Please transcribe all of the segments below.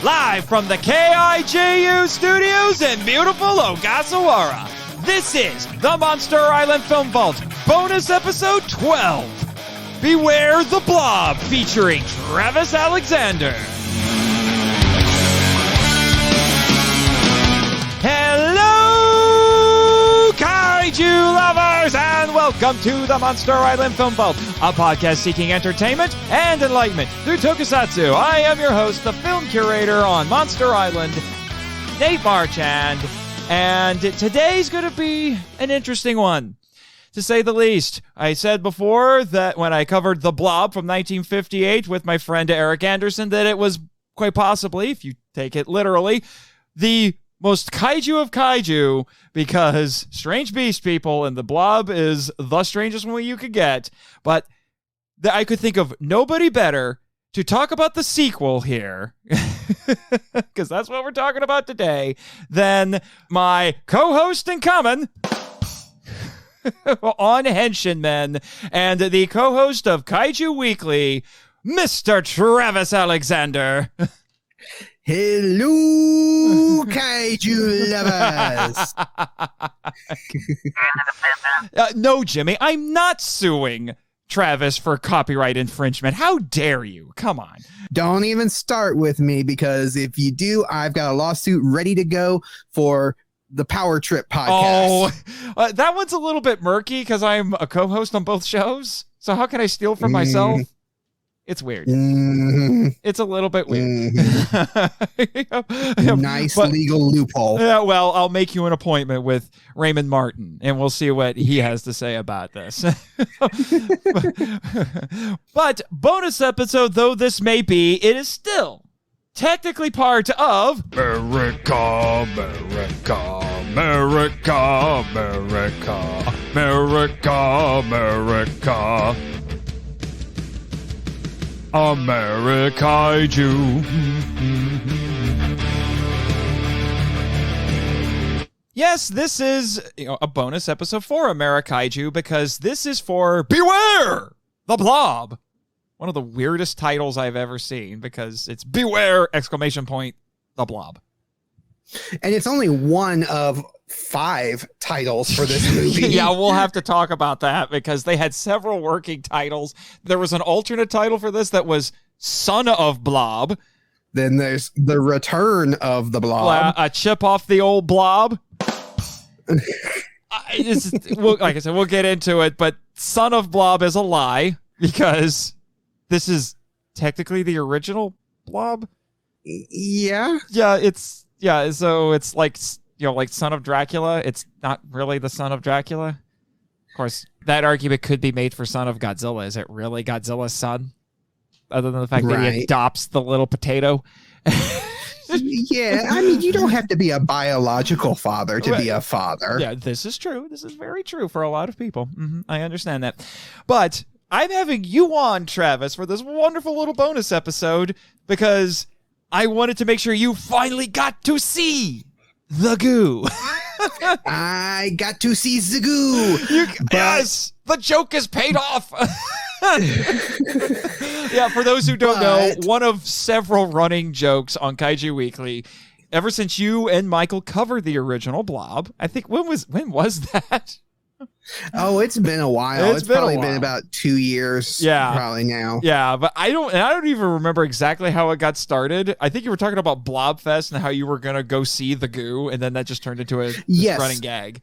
Live from the KIJU studios in beautiful Ogasawara, this is the Monster Island Film Vault bonus episode 12. Beware the Blob, featuring Travis Alexander. Hello, kaiju lovers, and welcome to the Monster Island Film Vault, a podcast seeking entertainment and enlightenment through tokusatsu. I am your host, the film curator on Monster Island, Nate Marchand, and today's going to be an interesting one, to say the least. I said before that when I covered The Blob from 1958 with my friend Eric Anderson, that it was quite possibly, if you take it literally, the most kaiju of kaiju, because strange beast, people, and The Blob is the strangest one you could get. But I could think of nobody better to talk about the sequel here, because that's what we're talking about today, than my co-host in common on Henshin Men, and the co-host of Kaiju Weekly, Mr. Travis Alexander. Hello, kaiju lovers. No, Jimmy, I'm not suing Travis for copyright infringement. How dare you? Come on. Don't even start with me, because if you do, I've got a lawsuit ready to go for the Power Trip podcast. Oh, that one's a little bit murky because I'm a co-host on both shows. So how can I steal from myself? It's weird. It's a little bit weird. Nice legal loophole. Yeah, well, I'll make you an appointment with Raymond Martin, and we'll see what he has to say about this. But bonus episode though this may be, it is still technically part of America, America, America, America, America, America. Ameri-kaiju. Yes, this is a bonus episode for Ameri-kaiju, because this is for Beware the Blob. One of the weirdest titles I've ever seen, because it's Beware! The Blob. And it's only one of 5 titles for this movie. Yeah, we'll have to talk about that, because they had several working titles. There was an alternate title for this that was Son of Blob. Then there's The Return of the Blob. A chip off the old blob. Like I said, we'll get into it, but Son of Blob is a lie, because this is technically the original Blob. Yeah. Yeah, so it's like, like Son of Dracula. It's not really the Son of Dracula. Of course, that argument could be made for Son of Godzilla. Is it really Godzilla's son? Other than the fact that he adopts the little potato. Yeah, I mean, you don't have to be a biological father to be a father. Yeah, this is true. This is very true for a lot of people. I understand that. But I'm having you on, Travis, for this wonderful little bonus episode, because I wanted to make sure you finally got to see the goo. I got to see the goo. Yes, the joke is paid off. Yeah, for those who don't know, one of several running jokes on Kaiju Weekly, ever since you and Michael covered the original Blob. I think, when was that? Oh, it's been a while. It's probably been about 2 years. Yeah, probably now. Yeah, but I don't even remember exactly how it got started. I think you were talking about Blobfest and how you were gonna go see the goo, and then that just turned into a running gag.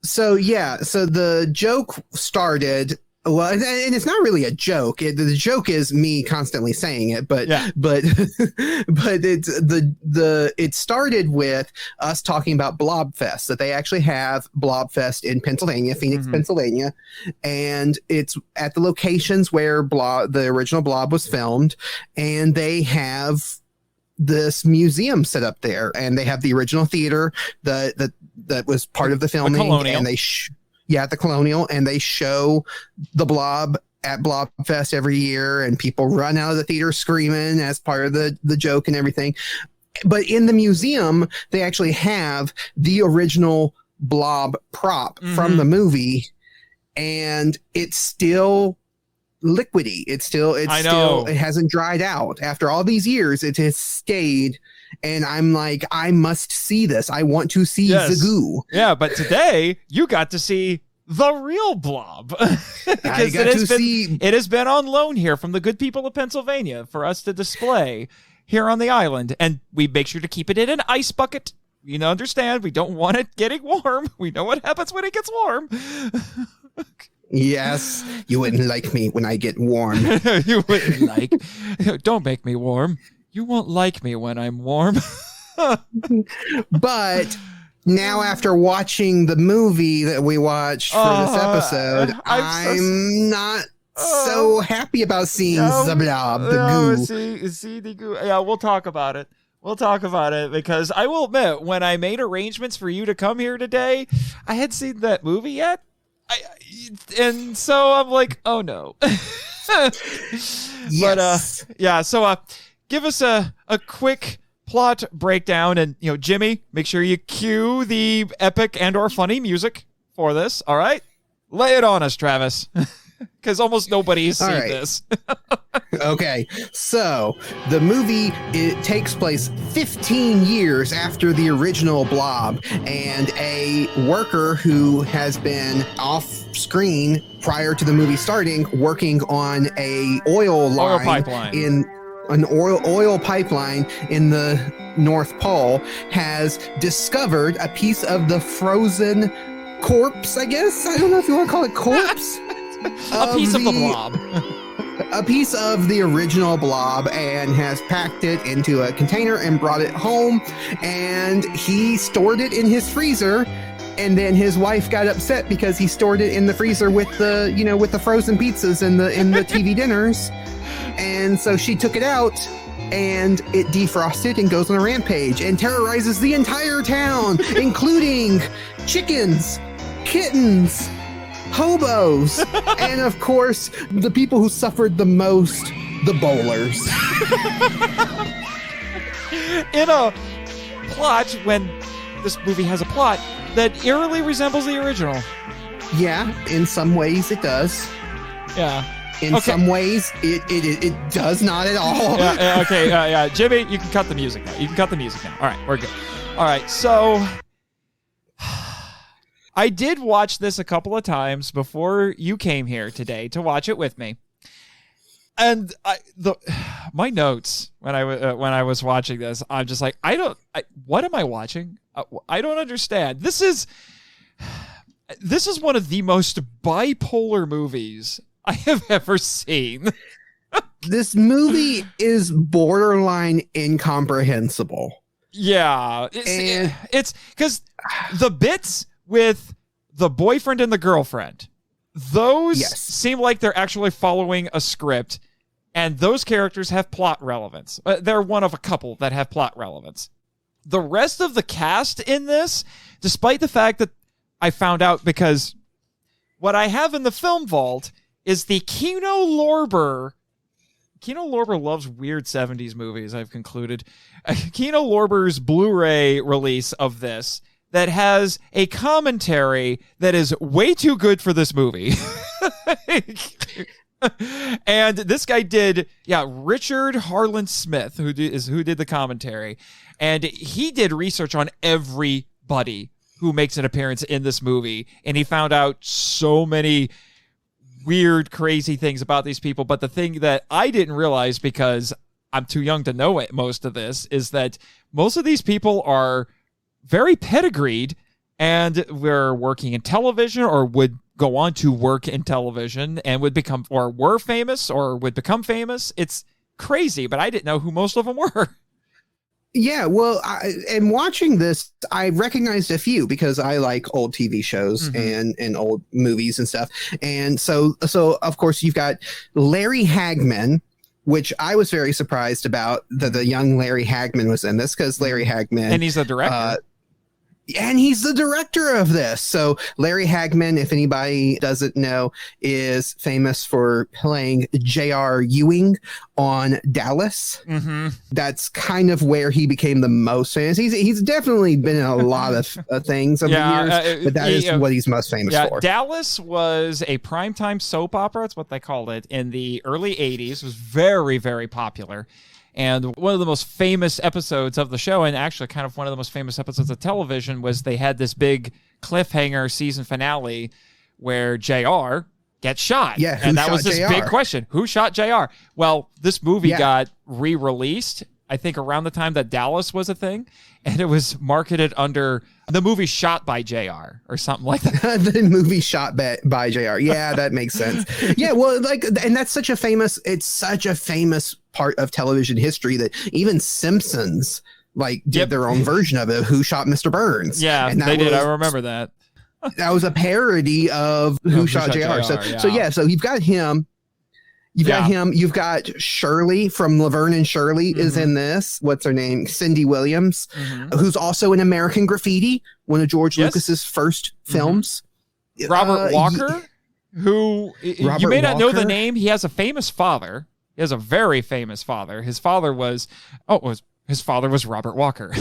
So the joke started. Well, and it's not really a joke. The joke is me constantly saying it, but it started with us talking about Blobfest, that they actually have Blobfest in Pennsylvania, Phoenix, Pennsylvania, and it's at the locations where the original Blob was filmed, and they have this museum set up there, and they have the original theater that was part of the filming, and they at the Colonial, and they show the Blob at Blobfest every year, and people run out of the theater screaming as part of the joke and everything. But in the museum, they actually have the original Blob prop from the movie, and it's still liquidy. It hasn't dried out. After all these years, it has stayed. And I'm like, I must see this. I want to see the goo. Yeah, but today you got to see the real blob. I got to see. It has been on loan here from the good people of Pennsylvania for us to display here on the island. And we make sure to keep it in an ice bucket. You understand, we don't want it getting warm. We know what happens when it gets warm. Yes, you wouldn't like me when I get warm. You wouldn't like. Don't make me warm. You won't like me when I'm warm. But now, after watching the movie that we watched for this episode, I'm not so happy about seeing the blob, the goo. See the goo. Yeah, we'll talk about it. We'll talk about it, because I will admit, when I made arrangements for you to come here today, I hadn't seen that movie yet. And so I'm like, oh no. Yes. But so give us a quick plot breakdown, and Jimmy, make sure you cue the epic and or funny music for this. All right, lay it on us, Travis, because almost nobody's seen this. Okay, so the movie, it takes place 15 years after the original Blob, and a worker who has been off screen prior to the movie starting, working on a oil pipeline in an oil pipeline in the North Pole, has discovered a piece of the frozen corpse, I guess. I don't know if you want to call it corpse. A piece of the blob. A piece of the original blob, and has packed it into a container and brought it home, and he stored it in his freezer. And then his wife got upset because he stored it in the freezer with the frozen pizzas and the TV dinners. And so she took it out, and it defrosted and goes on a rampage and terrorizes the entire town, including chickens, kittens, hobos, and of course, the people who suffered the most, the bowlers. In a plot, when this movie has a plot that eerily resembles the original. Yeah, in some ways it does. Yeah. In some ways, it does not at all. Yeah. Jimmy, you can cut the music now. All right, we're good. All right, so I did watch this a couple of times before you came here today to watch it with me. And my notes when I was watching this, I'm just like, what am I watching? I don't understand. This is one of the most bipolar movies I have ever seen. This movie is borderline incomprehensible. Yeah. It's because the bits with the boyfriend and the girlfriend, those seem like they're actually following a script, and those characters have plot relevance. They're one of a couple that have plot relevance. The rest of the cast in this, despite the fact that I found out, because what I have in the film vault is the Kino Lorber loves weird 70s movies, I've concluded. Kino Lorber's Blu-ray release of this that has a commentary that is way too good for this movie. And this guy did, Richard Harlan Smith, who did the commentary. And he did research on everybody who makes an appearance in this movie. And he found out so many weird, crazy things about these people. But the thing that I didn't realize, because I'm too young to know it, most of this, is that most of these people are very pedigreed and were working in television or would go on to work in television and would become, or were famous or would become famous. It's crazy, but I didn't know who most of them were. Yeah, well, and watching this, I recognized a few because I like old TV shows and old movies and stuff. And so of course, you've got Larry Hagman, which I was very surprised about that the young Larry Hagman was in this, because Larry Hagman... And he's the director. And he's the director of this. So Larry Hagman, if anybody doesn't know, is famous for playing J.R. Ewing on Dallas. Mm-hmm. That's kind of where he became the most famous. He's definitely been in a lot of things over the years, but that is what he's most famous for. Dallas was a primetime soap opera. That's what they called it in the early 80s. It was very, very popular. And one of the most famous episodes of the show, and actually kind of one of the most famous episodes of television, was they had this big cliffhanger season finale where JR gets shot. Yeah, and that was this big question. Who shot JR? Well, this movie got re-released, I think, around the time that Dallas was a thing, and it was marketed under the movie shot by JR or something like that. The movie shot by JR. Yeah, that makes sense. Yeah, well, and that's such a famous part of television history that even Simpsons did their own version of it. Who shot Mr. Burns? Yeah, and they did. I remember that. That was a parody of Who Shot JR. So you've got him. You've got Shirley from Laverne and Shirley is in this. What's her name? Cindy Williams, who's also in American Graffiti, one of George Lucas's first films. Robert Walker, you may not know the name. He has a famous father. He has a very famous father. His father was Robert Walker.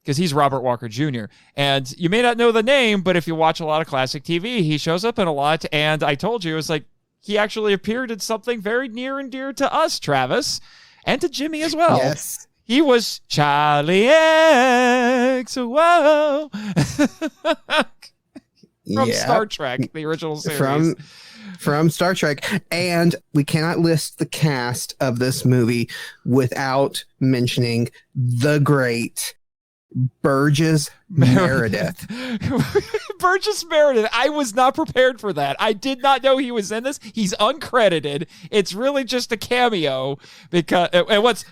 Because he's Robert Walker Jr. And you may not know the name, but if you watch a lot of classic TV, he shows up in a lot. And I told you, it was like he actually appeared in something very near and dear to us, Travis, and to Jimmy as well. Yes. He was Charlie X. Whoa. From Star Trek, the original series. From Star Trek. And we cannot list the cast of this movie without mentioning the great Burgess Meredith. Burgess Meredith. I was not prepared for that. I did not know he was in this. He's uncredited. It's really just a cameo. And what's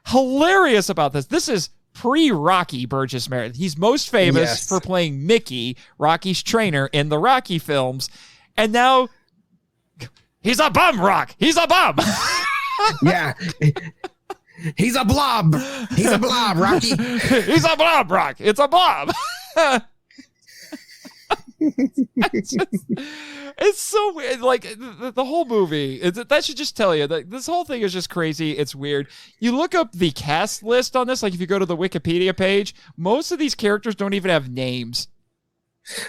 hilarious about this is pre-Rocky Burgess Meredith. He's most famous for playing Mickey, Rocky's trainer, in the Rocky films. And now he's a bum, Rock. He's a bum. Yeah. He's a blob. He's a blob, Rocky. He's a blob, Rock. It's a blob. It's so weird. Like the whole movie, that should just tell you that this whole thing is just crazy. It's weird. You look up the cast list on this, like if you go to the Wikipedia page, most of these characters don't even have names.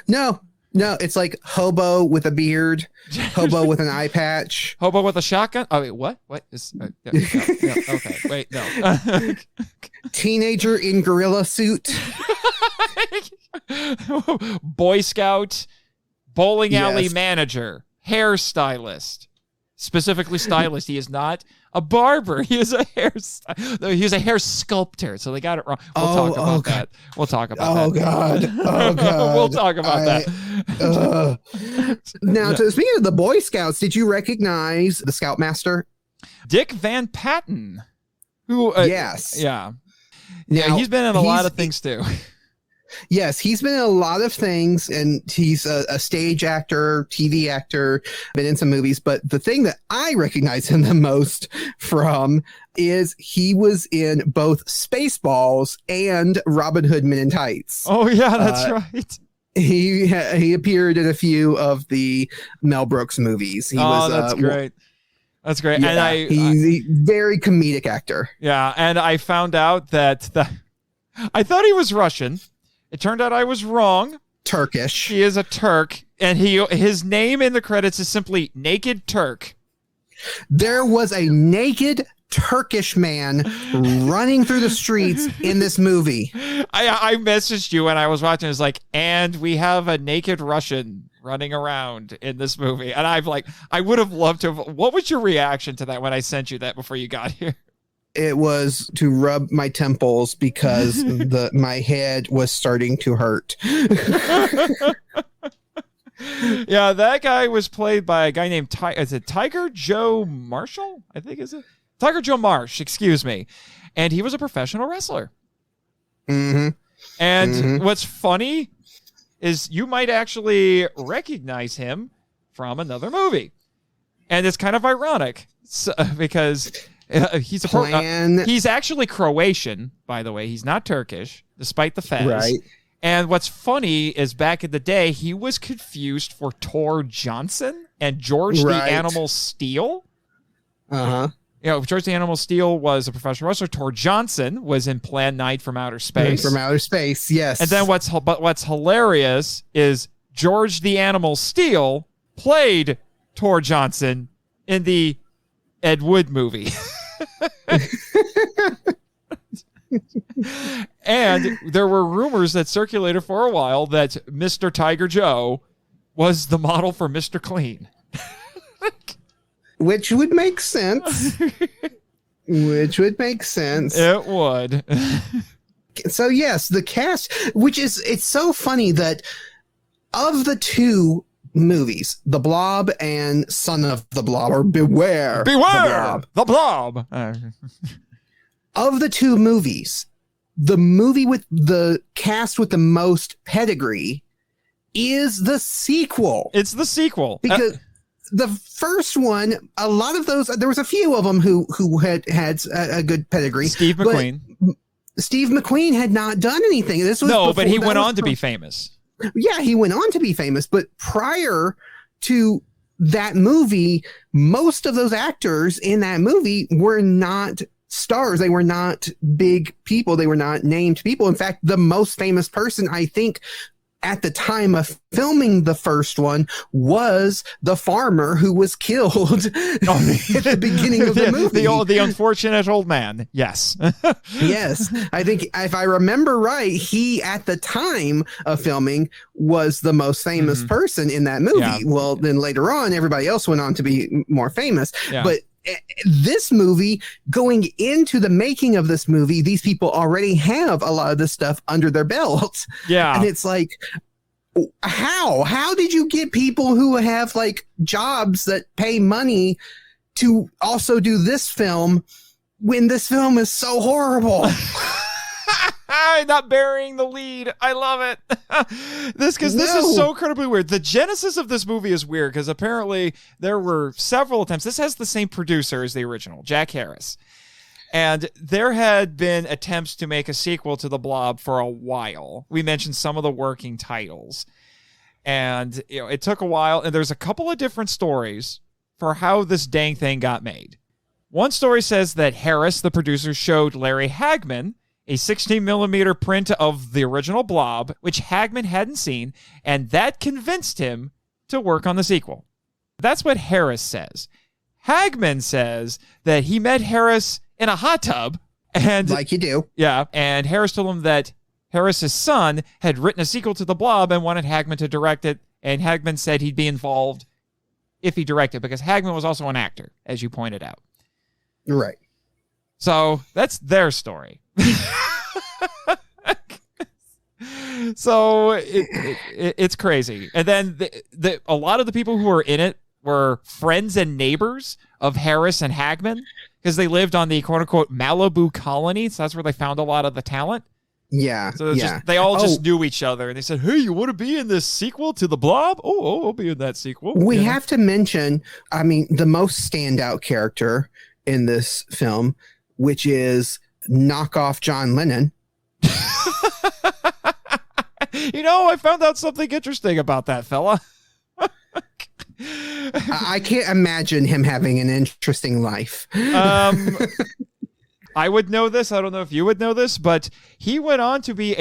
No, it's like hobo with a beard, hobo with an eye patch, hobo with a shotgun. Oh wait, what? What is? Okay, wait, no. Teenager in gorilla suit, Boy Scout, bowling alley manager, hairstylist. Specifically stylist. He is not a barber. He is a he's a hair sculptor. So they got it wrong. We'll talk about that. We'll talk about that. Oh God. We'll talk about that. Now, speaking of the Boy Scouts, did you recognize the Scoutmaster? Dick Van Patten. Who? Yes. Yeah. Now, he's been in a lot of things too. Yes, he's been in a lot of things, and he's a stage actor, TV actor, been in some movies. But the thing that I recognize him the most from is he was in both Spaceballs and Robin Hood Men in Tights. Oh, yeah, that's right. He appeared in a few of the Mel Brooks movies. That's great. That's great. Yeah, and he's a very comedic actor. Yeah, and I found out that I thought he was Russian. It turned out I was wrong. Turkish. He is a Turk, and his name in the credits is simply Naked Turk. There was a naked Turkish man running through the streets in this movie. I messaged you when I was watching. It was like, and we have a naked Russian running around in this movie. And I would have loved to have. What was your reaction to that when I sent you that before you got here? It was to rub my temples because my head was starting to hurt. Yeah, that guy was played by a guy named Tiger Joe Marshall? I think is it Tiger Joe Marsh? Excuse me, and he was a professional wrestler. Mm-hmm. And what's funny is you might actually recognize him from another movie, and it's kind of ironic because He's He's actually Croatian, by the way. He's not Turkish, despite the fez. Right. And what's funny is back in the day, he was confused for Tor Johnson and George the Animal Steel. Uh-huh. George the Animal Steel was a professional wrestler. Tor Johnson was in Plan 9 from Outer Space. From Outer Space, yes. And then what's hilarious is George the Animal Steel played Tor Johnson in the Ed Wood movie. And there were rumors that circulated for a while that Mr. Tiger Joe was the model for Mr. Clean. Which would make sense. It would. So yes, the cast, it's so funny that of the two movies, The Blob and Son of the Blob, or Beware the Blob. Of the two movies, the movie with the cast with the most pedigree is the sequel. It's the sequel. Because the first one, a lot of those, there was a few of them who had a good pedigree. Steve McQueen. Steve McQueen had not done anything. But he went on to be famous. Yeah, he went on to be famous. But prior to that movie, most of those actors in that movie were not stars. They were not big people. They were not named people. In fact, the most famous person, I think, at the time of filming the first one was the farmer who was killed at the beginning of the movie. The unfortunate old man. Yes. Yes. I think if I remember right, he at the time of filming was the most famous person in that movie. Yeah. Well, then later on, everybody else went on to be more famous. Yeah. But this movie, going into the making of this movie, these people already have a lot of this stuff under their belt. Yeah. And it's like, how did you get people who have like jobs that pay money to also do this film when this film is so horrible? Not burying the lead. I love it. This is so incredibly weird. The genesis of this movie is weird because apparently there were several attempts. This has the same producer as the original, Jack Harris. And there had been attempts to make a sequel to The Blob for a while. We mentioned some of the working titles. And it took a while. And there's a couple of different stories for how this dang thing got made. One story says that Harris, the producer, showed Larry Hagman a 16mm print of the original Blob, which Hagman hadn't seen, and that convinced him to work on the sequel. That's what Harris says. Hagman says that he met Harris in a hot tub. And like you do. Yeah, and Harris told him that Harris's son had written a sequel to The Blob and wanted Hagman to direct it, and Hagman said he'd be involved if he directed, because Hagman was also an actor, as you pointed out. Right. So that's their story. So it's crazy. And then a lot of the people who were in it were friends and neighbors of Harris and Hagman because they lived on the quote-unquote Malibu colony. So that's where they found a lot of the talent. Yeah. So they all just knew each other. And they said, hey, you want to be in this sequel to The Blob? Oh, I'll be in that sequel. We have to mention, the most standout character in this film, which is knockoff John Lennon. I found out something interesting about that fella. I can't imagine him having an interesting life. I would know this. I don't know if you would know this, but he went on to be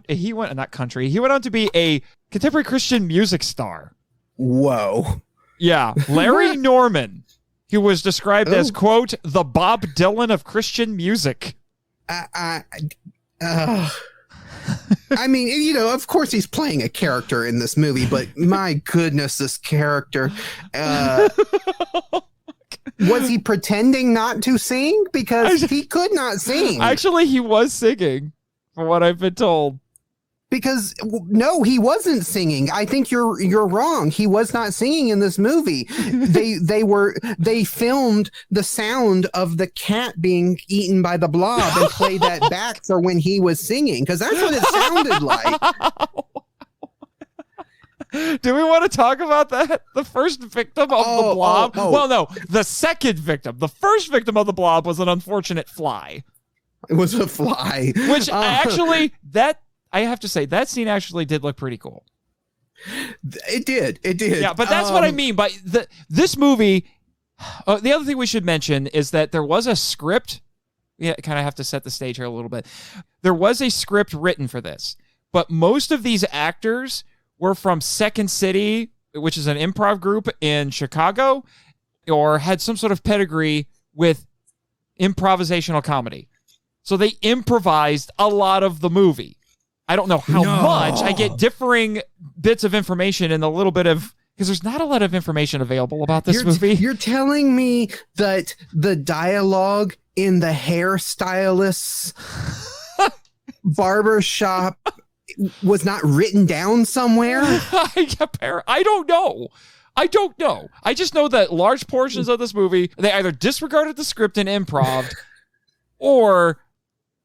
he went on to be a contemporary Christian music star. Whoa. Yeah. Larry Norman, who was described as, quote, the Bob Dylan of Christian music. Of course he's playing a character in this movie, but my goodness, this character, was he pretending not to sing? Because he could not sing. Actually, he was singing, from what I've been told. Because no, he wasn't singing. I think you're wrong. He was not singing in this movie. They filmed the sound of the cat being eaten by the blob and played that back for when he was singing, because that's what it sounded like. Do we want to talk about that? The first victim of the blob? Well, no, the second victim. The first victim of the blob was an unfortunate fly. It was a fly. Which actually, I have to say, that scene actually did look pretty cool. It did. Yeah, but that's what I mean by this movie. The other thing we should mention is that there was a script. Yeah, kind of have to set the stage here a little bit. There was a script written for this, but most of these actors were from Second City, which is an improv group in Chicago, or had some sort of pedigree with improvisational comedy. So they improvised a lot of the movie. I don't know how much. I get differing bits of information and a little bit of... Because there's not a lot of information available about this movie. You're telling me that the dialogue in the hairstylist's barbershop was not written down somewhere? I don't know. I just know that large portions of this movie, they either disregarded the script and improv, or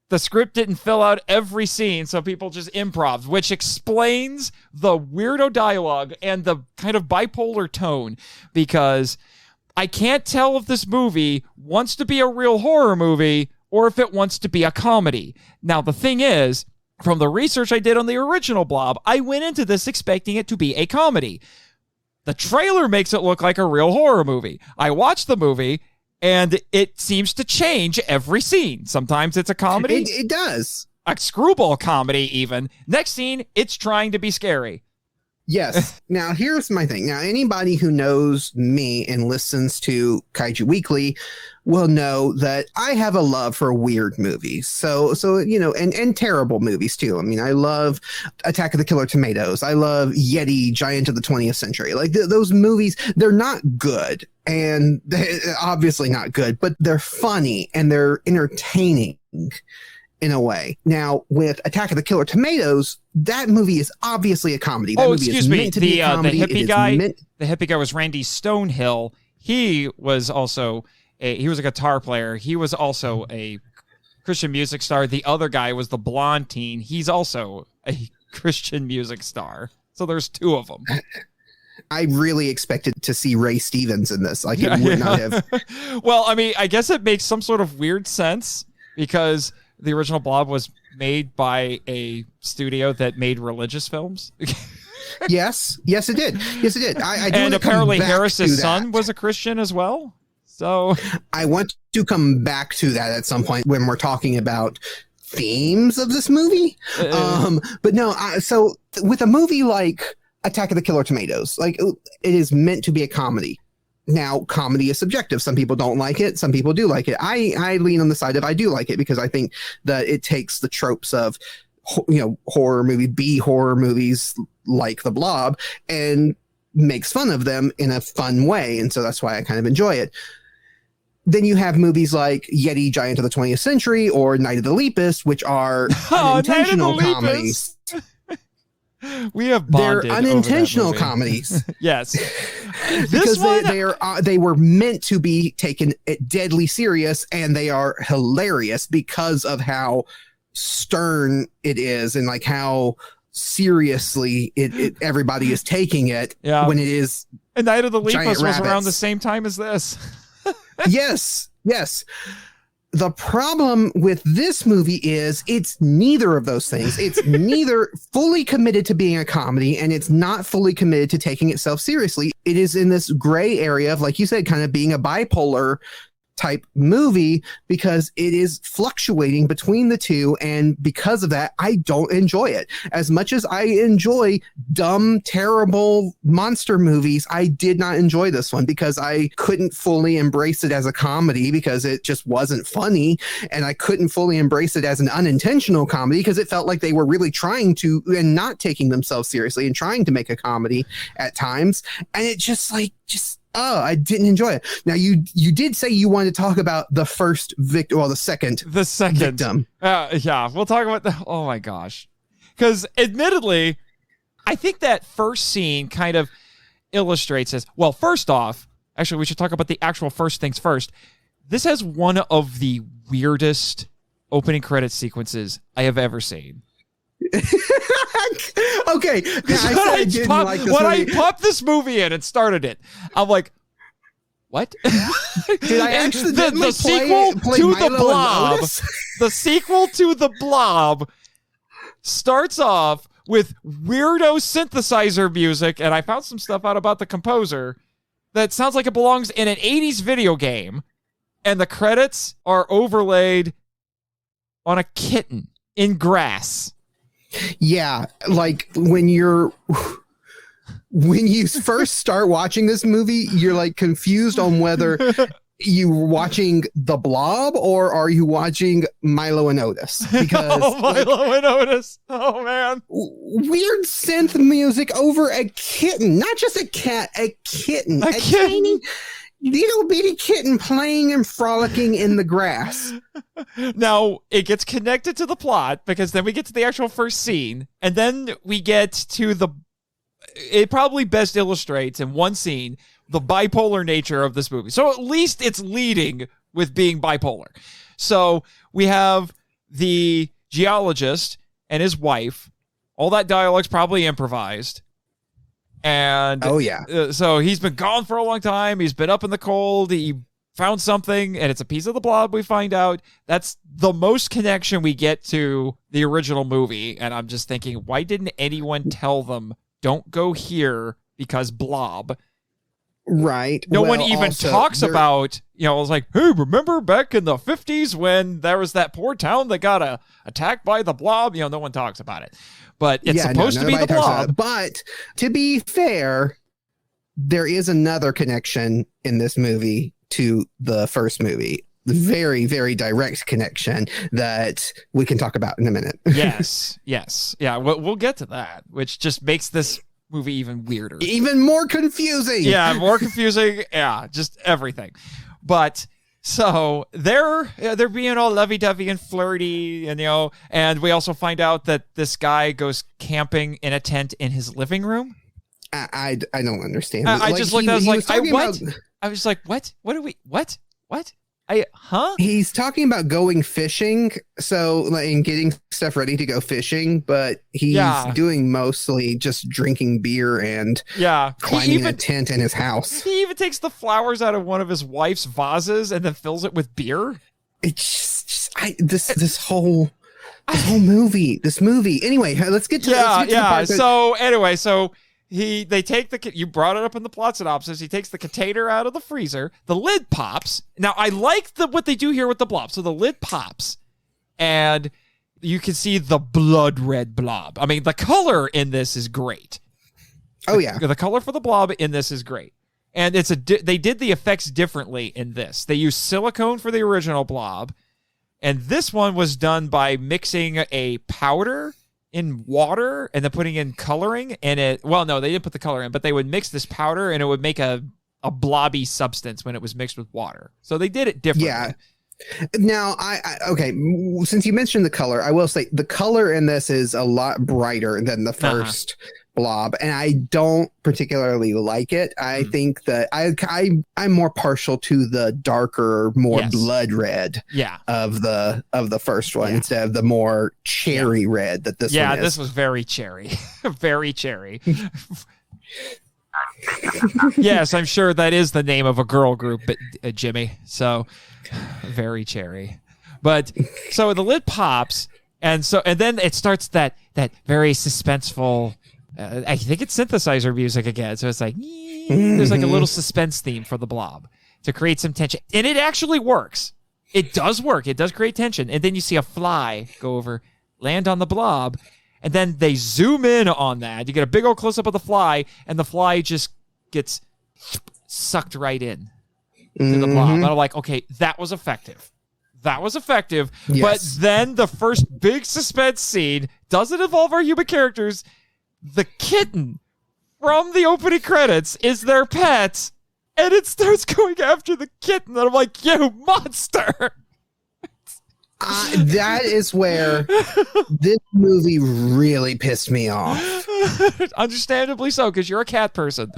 the script didn't fill out every scene, so people just improv, which explains the weirdo dialogue and the kind of bipolar tone, because I can't tell if this movie wants to be a real horror movie or if it wants to be a comedy. Now, the thing is, from the research I did on the original Blob, I went into this expecting it to be a comedy. The trailer makes it look like a real horror movie. I watched the movie, and it seems to change every scene. Sometimes it's a comedy. It does. A screwball comedy, even. Next scene, it's trying to be scary. Yes. Now, here's my thing. Now, anybody who knows me and listens to Kaiju Weekly will know that I have a love for weird movies. So you know, and terrible movies too. I mean, I love Attack of the Killer Tomatoes. I love Yeti, Giant of the 20th Century. Like those movies, they're not good, and they're obviously not good, but they're funny and they're entertaining in a way. Now, with Attack of the Killer Tomatoes, that movie is obviously a comedy. That movie excuse is me. Meant to be a comedy. The hippie guy was Randy Stonehill. He was also he was a guitar player. He was also a Christian music star. The other guy was the blonde teen. He's also a Christian music star. So there's two of them. I really expected to see Ray Stevens in this. Like, it would not have. Well, I mean, I guess it makes some sort of weird sense because the original Blob was made by a studio that made religious films. Yes, it did. And apparently Harris's son was a Christian as well. So I want to come back to that at some point when we're talking about themes of this movie. But no, so with a movie like Attack of the Killer Tomatoes, like, it is meant to be a comedy. Now, comedy is subjective. Some people don't like it. Some people do like it. I lean on the side of I do like it because I think that it takes the tropes of, you know, horror movies like The Blob and makes fun of them in a fun way. And so that's why I kind of enjoy it. Then you have movies like Yeti, Giant of the 20th Century, or Night of the Lepus, which are unintentional comedies. We have bonded. They're unintentional comedies. Yes. Because they were meant to be taken deadly serious, and they are hilarious because of how stern it is and like how seriously everybody is taking it when it is. And Night of the Lepus was around the same time as this. Yes. The problem with this movie is it's neither of those things. It's neither fully committed to being a comedy, and it's not fully committed to taking itself seriously. It is in this gray area of, like you said, kind of being a bipolar type movie because it is fluctuating between the two, and because of that, I don't enjoy it. As much as I enjoy dumb, terrible monster movies, I did not enjoy this one because I couldn't fully embrace it as a comedy because it just wasn't funny, and I couldn't fully embrace it as an unintentional comedy because it felt like they were really trying to and not taking themselves seriously and trying to make a comedy at times, and it I didn't enjoy it. Now, you did say you wanted to talk about the first victim, well, the second victim. Yeah, we'll talk about the. Oh my gosh, because admittedly, I think that first scene kind of illustrates this. Well, first off, actually, we should talk about the actual first things first. This has one of the weirdest opening credit sequences I have ever seen. Okay, I popped this movie in and started it, I'm like, what? Did I actually the sequel to The Blob? The sequel to The Blob starts off with weirdo synthesizer music, and I found some stuff out about the composer that sounds like it belongs in an 80s video game, and the credits are overlaid on a kitten in grass. Yeah, like when you first start watching this movie, you're like confused on whether you were watching The Blob or are you watching Milo and Otis? Because Milo and Otis. Oh man. Weird synth music over a kitten, not just a cat, a kitten. A tiny little bitty kitten playing and frolicking in the grass. Now, it gets connected to the plot because then we get to the actual first scene, and then we get to it probably best illustrates in one scene the bipolar nature of this movie. So at least it's leading with being bipolar. So we have the geologist and his wife. All that dialogue's probably improvised. And so he's been gone for a long time. He's been up in the cold. He found something, and it's a piece of the blob, we find out. That's the most connection we get to the original movie. And I'm just thinking, why didn't anyone tell them, don't go here because blob? Right. No one even talks about, it's like, hey, remember back in the 50s when there was that poor town that got attacked by the blob? No one talks about it. But it's supposed to be the blob. But to be fair, there is another connection in this movie to the first movie. Very, very direct connection that we can talk about in a minute. Yes. Yeah, we'll get to that, which just makes this movie even weirder. Even more confusing. Yeah, more confusing. Yeah, just everything. But so they're being all lovey-dovey and flirty, and we also find out that this guy goes camping in a tent in his living room. I don't understand. I just looked at it, I was like, what? I was like, what? What are we, what? He's talking about going fishing, and getting stuff ready to go fishing, but he's doing mostly just drinking beer and climbing a tent in his house. He even takes the flowers out of one of his wife's vases and then fills it with beer. It's just this whole movie. Anyway, let's get to the part So they take you brought it up in the plot synopsis. He takes the container out of the freezer. The lid pops. Now, I like what they do here with the blob. So the lid pops, and you can see the blood red blob. I mean, the color in this is great. Oh, yeah. The color for the blob in this is great. And they did the effects differently in this. They used silicone for the original blob, and this one was done by mixing a powder in water and then putting in coloring, and they didn't put the color in, but they would mix this powder and it would make a blobby substance when it was mixed with water. So they did it differently. Yeah. Now, okay, since you mentioned the color, I will say the color in this is a lot brighter than the first blob, and I don't particularly like it. I think that I'm more partial to the darker, more blood red of the first one instead of the more cherry red that this one is. Yeah, this was very cherry. Very cherry. Yes, I'm sure that is the name of a girl group, Jimmy. So very cherry. But so the lid pops, and then it starts that very suspenseful. I think it's synthesizer music again. So it's like there's like a little suspense theme for the blob to create some tension, and it actually works. It does work. It does create tension, and then you see a fly go over, land on the blob. And then they zoom in on that. You get a big old close-up of the fly, and the fly just gets sucked right in to the blob. And I'm like, okay, that was effective. Yes. But then the first big suspense scene doesn't involve our human characters. The kitten from the opening credits is their pet, and it starts going after the kitten. And I'm like, you monster! That is where this movie really pissed me off. Understandably so, because you're a cat person.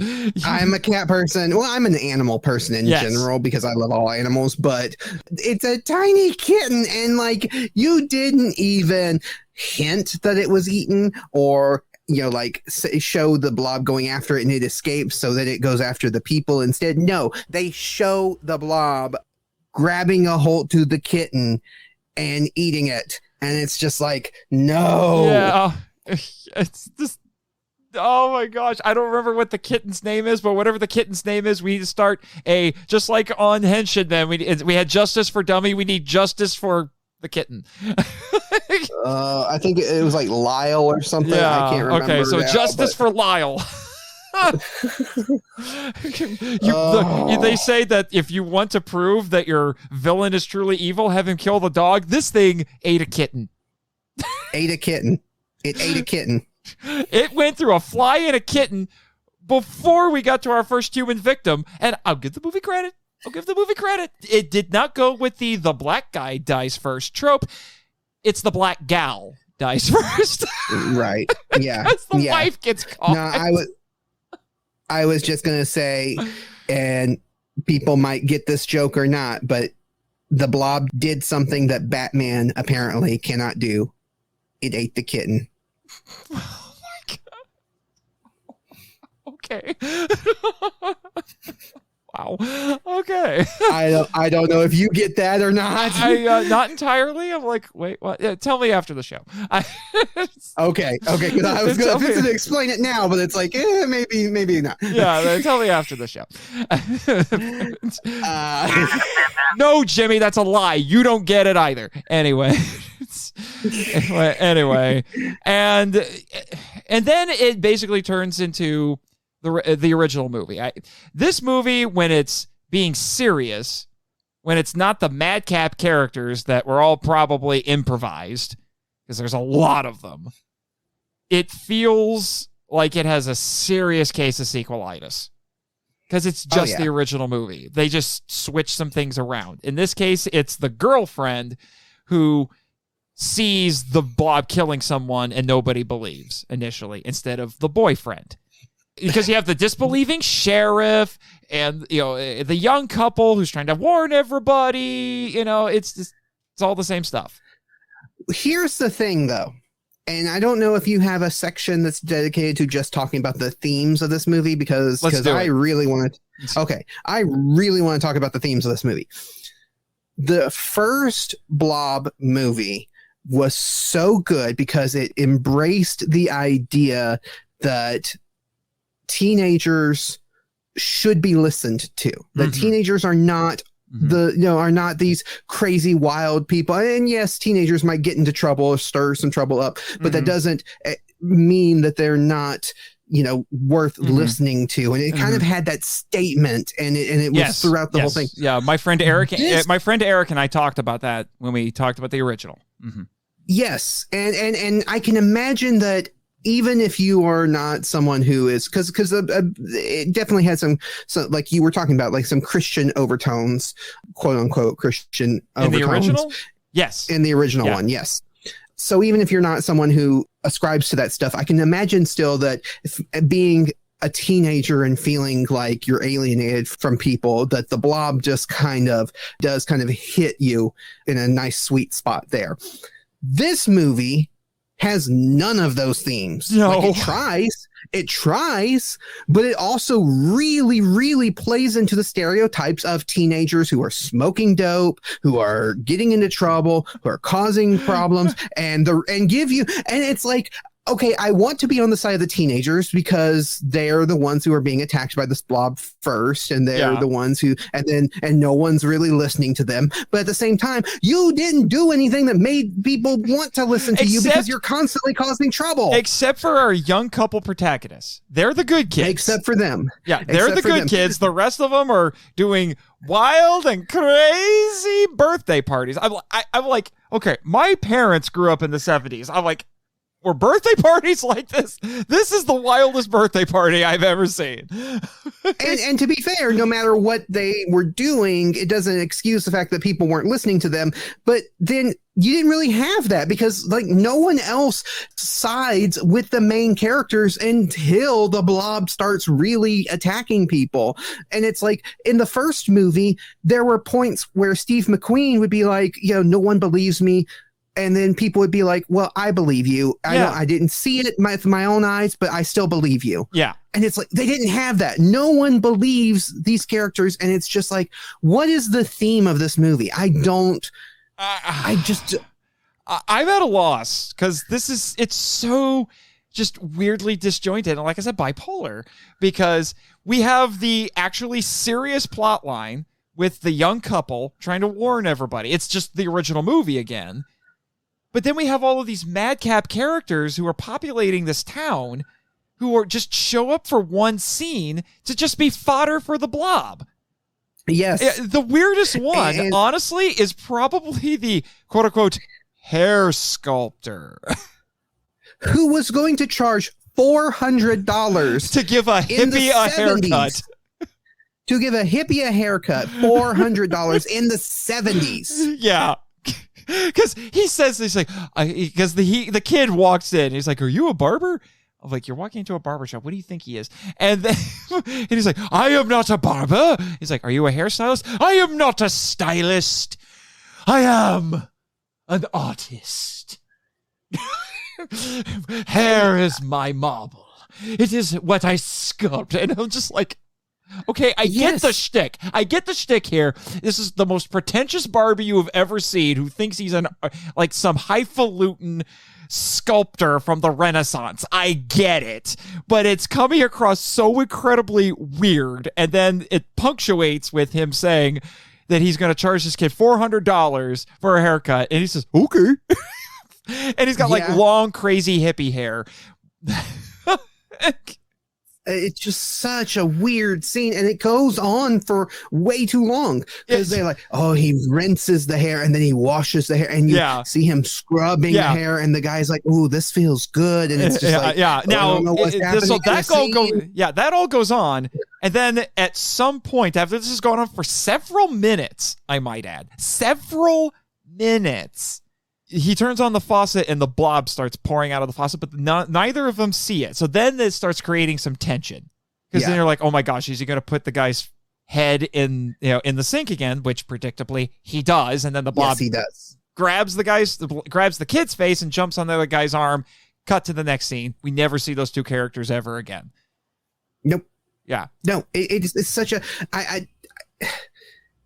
I'm a cat person. Well, I'm an animal person in general because I love all animals, but it's a tiny kitten, and like you didn't even hint that it was eaten, or like show the blob going after it and it escapes so that it goes after the people instead. No, they show the blob grabbing a hold to the kitten and eating it. And it's just like, no. Yeah, it's just, oh my gosh. I don't remember what the kitten's name is, but whatever the kitten's name is, we need to start just like on Henshin then, we had justice for Dummy, we need justice for the kitten. I think it was like Lyle or something. Yeah, I can't remember. Okay, so now, justice for Lyle. They say that if you want to prove that your villain is truly evil, have him kill the dog. This thing ate a kitten. Ate a kitten. It ate a kitten. It went through a fly and a kitten before we got to our first human victim, and I'll give the movie credit. It did not go with the black guy dies first trope. It's the black gal dies first. Right. Yeah. Because the wife gets caught. No, I was just going to say, and people might get this joke or not, but the blob did something that Batman apparently cannot do. It ate the kitten. Oh my God. Okay. Wow. Okay. I don't know if you get that or not. Not entirely. I'm like, wait, what? Yeah, tell me after the show. Okay. Because I was going to explain it now, but it's like, maybe not. Yeah, tell me after the show. No, Jimmy, that's a lie. You don't get it either. Anyway, and then it basically turns into the original movie. This movie, when it's being serious, when it's not the madcap characters that were all probably improvised, because there's a lot of them, it feels like it has a serious case of sequelitis. Because it's just the original movie. They just switch some things around. In this case, it's the girlfriend who sees the blob killing someone and nobody believes initially, instead of the boyfriend. Because you have the disbelieving sheriff and, the young couple who's trying to warn everybody. It's all the same stuff. Here's the thing, though. And I don't know if you have a section that's dedicated to just talking about the themes of this movie, because I really want to. Okay, I really want to talk about the themes of this movie. The first Blob movie was so good because it embraced the idea that teenagers should be listened to. That teenagers are not are not these crazy wild people. And yes, teenagers might get into trouble or stir some trouble up, but that doesn't mean that they're not worth listening to. And it kind of had that statement, and it was throughout the whole thing. Yeah, my friend Eric and I talked about that when we talked about the original. Yes, and I can imagine that even if you are not someone who is, because it definitely had some like you were talking about, like some Christian overtones, quote unquote Christian overtones. In the original? Yes. In the original one, yes. So even if you're not someone who ascribes to that stuff, I can imagine still that being a teenager and feeling like you're alienated from people, that the blob just does hit you in a nice sweet spot there. This movie has none of those themes. No. Like it tries, but it also really, really plays into the stereotypes of teenagers who are smoking dope, who are getting into trouble, who are causing problems, and it's like, okay, I want to be on the side of the teenagers because they're the ones who are being attacked by this blob first, and they're the ones who, and no one's really listening to them. But at the same time, you didn't do anything that made people want to listen to you because you're constantly causing trouble. Except for our young couple protagonists. They're the good kids. Except for them. Yeah, they're the good kids. The rest of them are doing wild and crazy birthday parties. I'm like, okay, my parents grew up in the 70s. I'm like, were birthday parties like this? This is the wildest birthday party I've ever seen. and to be fair, no matter what they were doing, it doesn't excuse the fact that people weren't listening to them. But then you didn't really have that, because like no one else sides with the main characters until the blob starts really attacking people. And it's like in the first movie, there were points where Steve McQueen would be like, no one believes me. and then people would be like, well, I believe you. I didn't see it with my own eyes, but I still believe you. Yeah. And it's like, they didn't have that. No one believes these characters. And it's just like, what is the theme of this movie? I'm at a loss because it's so just weirdly disjointed. And like I said, bipolar, because we have the actually serious plot line with the young couple trying to warn everybody. It's just the original movie again. But then we have all of these madcap characters who are populating this town who are just show up for one scene to just be fodder for the blob. Yes. The weirdest one, honestly, is probably the quote-unquote hair sculptor. Who was going to charge $400 to give a hippie a haircut. To give a hippie a haircut, $400 in the 70s. Yeah. Because he says, he's like, because the kid walks in, he's like, are you a barber? I'm like, you're walking into a barber shop. What do you think he is? And then and he's like, I am not a barber. He's like, are you a hairstylist? I am not a stylist. I am an artist. Hair is my marble. It is what I sculpt. And I'm just like, okay, I get the shtick. I get the shtick here. This is the most pretentious barber you have ever seen who thinks he's some highfalutin sculptor from the Renaissance. I get it. But it's coming across so incredibly weird. And then it punctuates with him saying that he's going to charge this kid $400 for a haircut. And he says, okay. And he's got long, crazy hippie hair. It's just such a weird scene, and it goes on for way too long because they're like, oh, he rinses the hair and then he washes the hair, and you see him scrubbing the hair, and the guy's like, oh, this feels good, and it's just now that all goes on, and then at some point after this is going on for several minutes, I might add, several minutes, he turns on the faucet and the blob starts pouring out of the faucet, but neither of them see it. So then it starts creating some tension because then you're like, oh my gosh, is he going to put the guy's head in the sink again? Which predictably he does. And then the blob grabs the kid's face and jumps on the other guy's arm. Cut to the next scene. We never see those two characters ever again. Nope. Yeah. No, it's such a,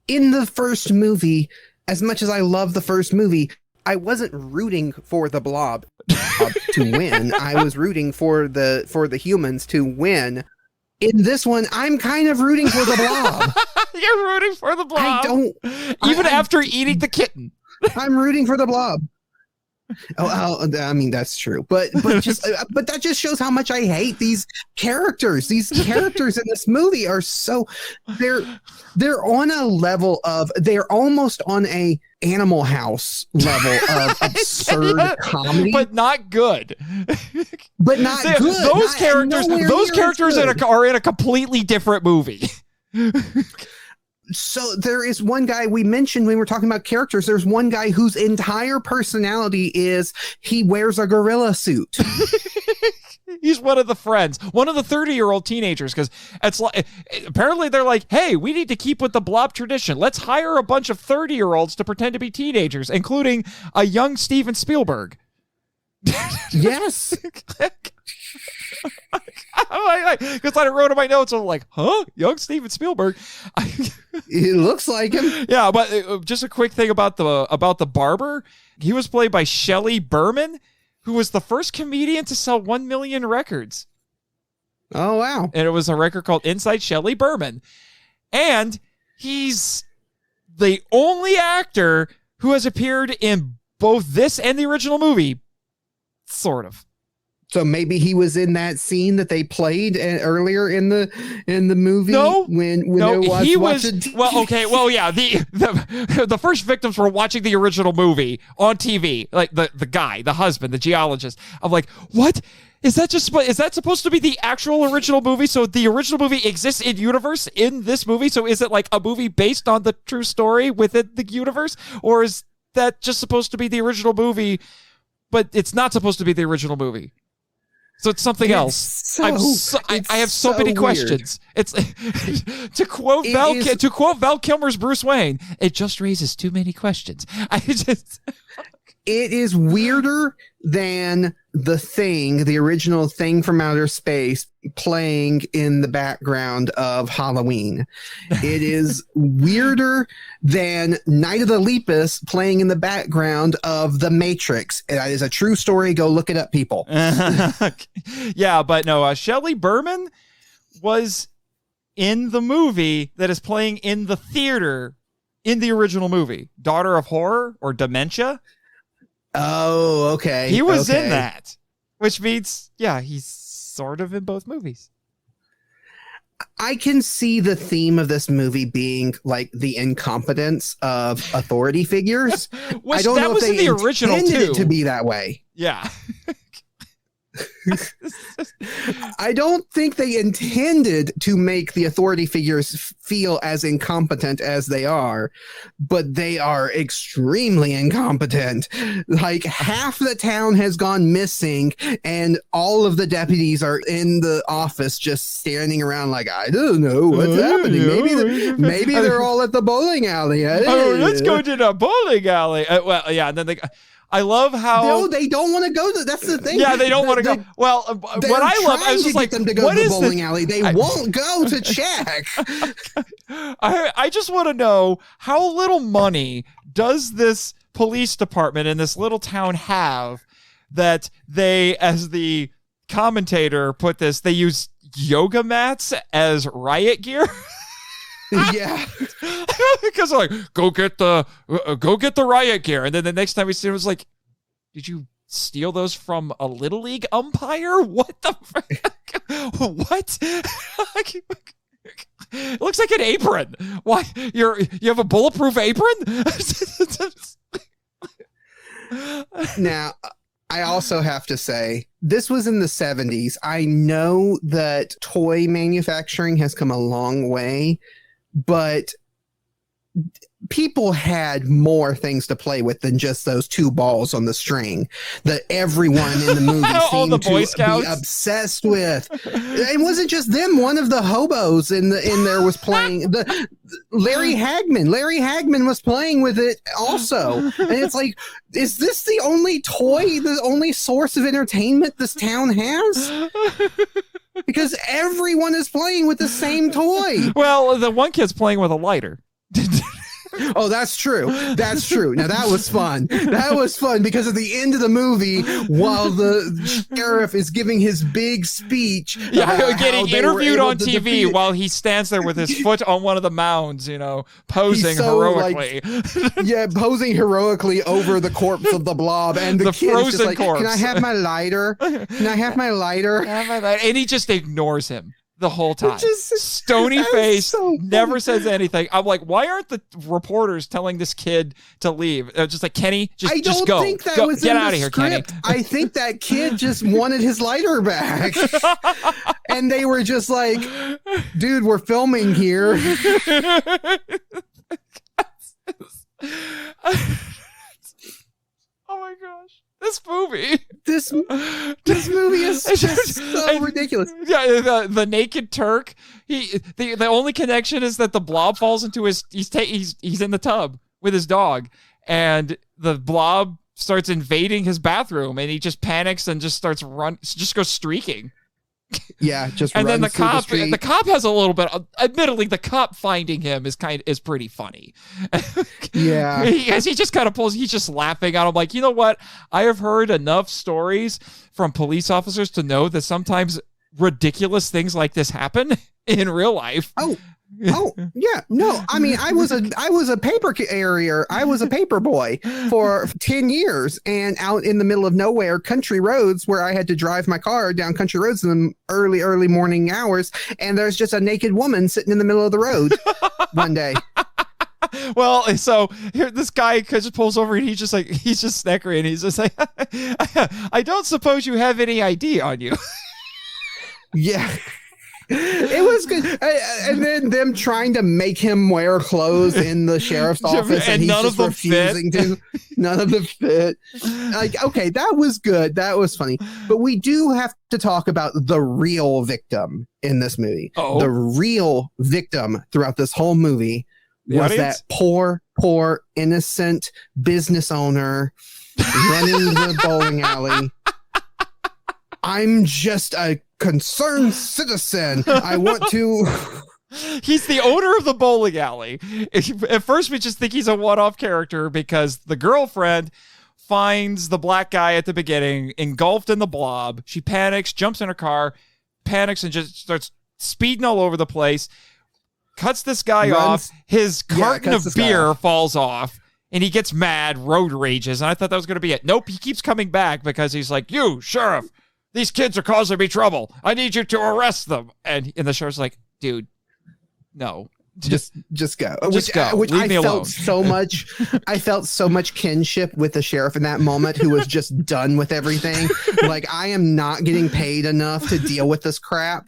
in the first movie, as much as I love the first movie, I wasn't rooting for the blob to win. I was rooting for the humans to win. In this one, I'm kind of rooting for the blob. You're rooting for the blob. After eating the kitten. I'm rooting for the blob. I mean, that's true, but that just shows how much I hate these characters. These characters in this movie are so they're on a level of, they're almost on a Animal House level of absurd comedy, but not good. But not good. Those characters are in a completely different movie. So there is one guy we mentioned when we were talking about characters. There's one guy whose entire personality is he wears a gorilla suit. He's one of the friends, one of the 30-year-old teenagers, because it's like, apparently they're like, hey, we need to keep with the blob tradition. Let's hire a bunch of 30-year-olds to pretend to be teenagers, including a young Steven Spielberg. Yes. Because I wrote in my notes, I'm like, huh? Young Steven Spielberg? It looks like him. Yeah, but just a quick thing about the barber. He was played by Shelley Berman, who was the first comedian to sell 1 million records. Oh, wow. And it was a record called Inside Shelley Berman. And he's the only actor who has appeared in both this and the original movie. Sort of. So maybe he was in that scene that they played earlier in the movie. No, when he was. Well, okay, well, yeah. The first victims were watching the original movie on TV, like the guy, the husband, the geologist. I'm like, what? Is that supposed to be the actual original movie? So the original movie exists in universe in this movie. So is it like a movie based on the true story within the universe, or is that just supposed to be the original movie, but it's not supposed to be the original movie? So it's something else. I have so many questions. It's to quote Val Kilmer's Bruce Wayne. It just raises too many questions. It is weirder than the original Thing from Outer Space playing in the background of Halloween. It is weirder than Night of the Lepus playing in the background of The Matrix. That is a true story. Go look it up, people. Yeah, but no, Shelley Berman was in the movie that is playing in the theater in the original movie, Daughter of Horror or Dementia. Oh, okay. He was in that, which means, yeah, he's sort of in both movies. I can see the theme of this movie being like the incompetence of authority figures. Which, I don't know if they in the original intended too. it to be that way. Yeah. I don't think they intended to make the authority figures feel as incompetent as they are, but they are extremely incompetent. Like, half the town has gone missing, and all of the deputies are in the office just standing around like, I don't know what's happening. Maybe they're all at the bowling alley. Oh, let's go to the bowling alley. Well, yeah, and then I love how... No, they don't want to go to... That's the thing. Yeah, they don't want to go. Well, what I love... I was just like, them to go what to the is bowling this? alley. They won't go to check. I just want to know, how little money does this police department in this little town have that they, as the commentator put this, they use yoga mats as riot gear? Yeah. Because like, go get the riot gear, and then the next time we see it was like, did you steal those from a little league umpire? What the frick? What? It looks like an apron. Why? You have a bulletproof apron? Now, I also have to say, this was in the 70s. I know that toy manufacturing has come a long way, but people had more things to play with than just those two balls on the string that everyone in the movie seemed to be obsessed with. It wasn't just them. One of the hobos in there was playing. Larry Hagman. Larry Hagman was playing with it also. And it's like, is this the only toy, the only source of entertainment this town has? Because everyone is playing with the same toy. Well, the one kid's playing with a lighter. Oh, that's true. That's true. Now, that was fun. That was fun because at the end of the movie, while the sheriff is giving his big speech, getting interviewed on TV while he stands there with his foot on one of the mounds, posing heroically. Posing heroically over the corpse of the blob, and the kid is just like, corpse. Can I have my lighter? Can I have my lighter? And he just ignores him the whole time. Stony face, never says anything. I'm like, why aren't the reporters telling this kid to leave? Just like, Kenny, just go. Think that was get out of here, Kenny. I think that kid just wanted his lighter back. And they were just like, dude, we're filming here. Oh my gosh. This movie is just so ridiculous. Yeah, the Naked Turk. The only connection is that the blob falls into his. He's in the tub with his dog, and the blob starts invading his bathroom, and he just panics and just just goes streaking. Yeah, just and then the cop has a little bit. Admittedly, the cop finding him is pretty funny. Yeah, he just kind of pulls. He's just laughing at him, like, you know what? I have heard enough stories from police officers to know that sometimes ridiculous things like this happen in real life. Oh yeah, no. I mean, I was a paper carrier. I was a paper boy for 10 years, and out in the middle of nowhere, country roads, where I had to drive my car down country roads in the early morning hours, and there's just a naked woman sitting in the middle of the road one day. Well, so here, this guy just pulls over, and he's just snickering. He's just like, I don't suppose you have any ID on you. Yeah. It was good. And then them trying to make him wear clothes in the sheriff's office, and he's just refusing to. None of them fit. Like, okay, that was good. That was funny. But we do have to talk about the real victim in this movie. Oh. The real victim throughout this whole movie was that poor, innocent business owner running the bowling alley. I'm just a concerned citizen. I want to... He's the owner of the bowling alley. At first, we just think he's a one-off character because the girlfriend finds the black guy at the beginning, engulfed in the blob. She panics, jumps in her car, panics, and just starts speeding all over the place. Cuts this guy off. His carton of beer falls off, and he gets mad, road rages. And I thought that was going to be it. Nope, he keeps coming back because he's like, "You, sheriff, these kids are causing me trouble. I need you to arrest them." And the sheriff's like, "Dude, no. Just go." Just go. Which Leave I me felt alone. I felt so much kinship with the sheriff in that moment, who was just done with everything. Like, I am not getting paid enough to deal with this crap.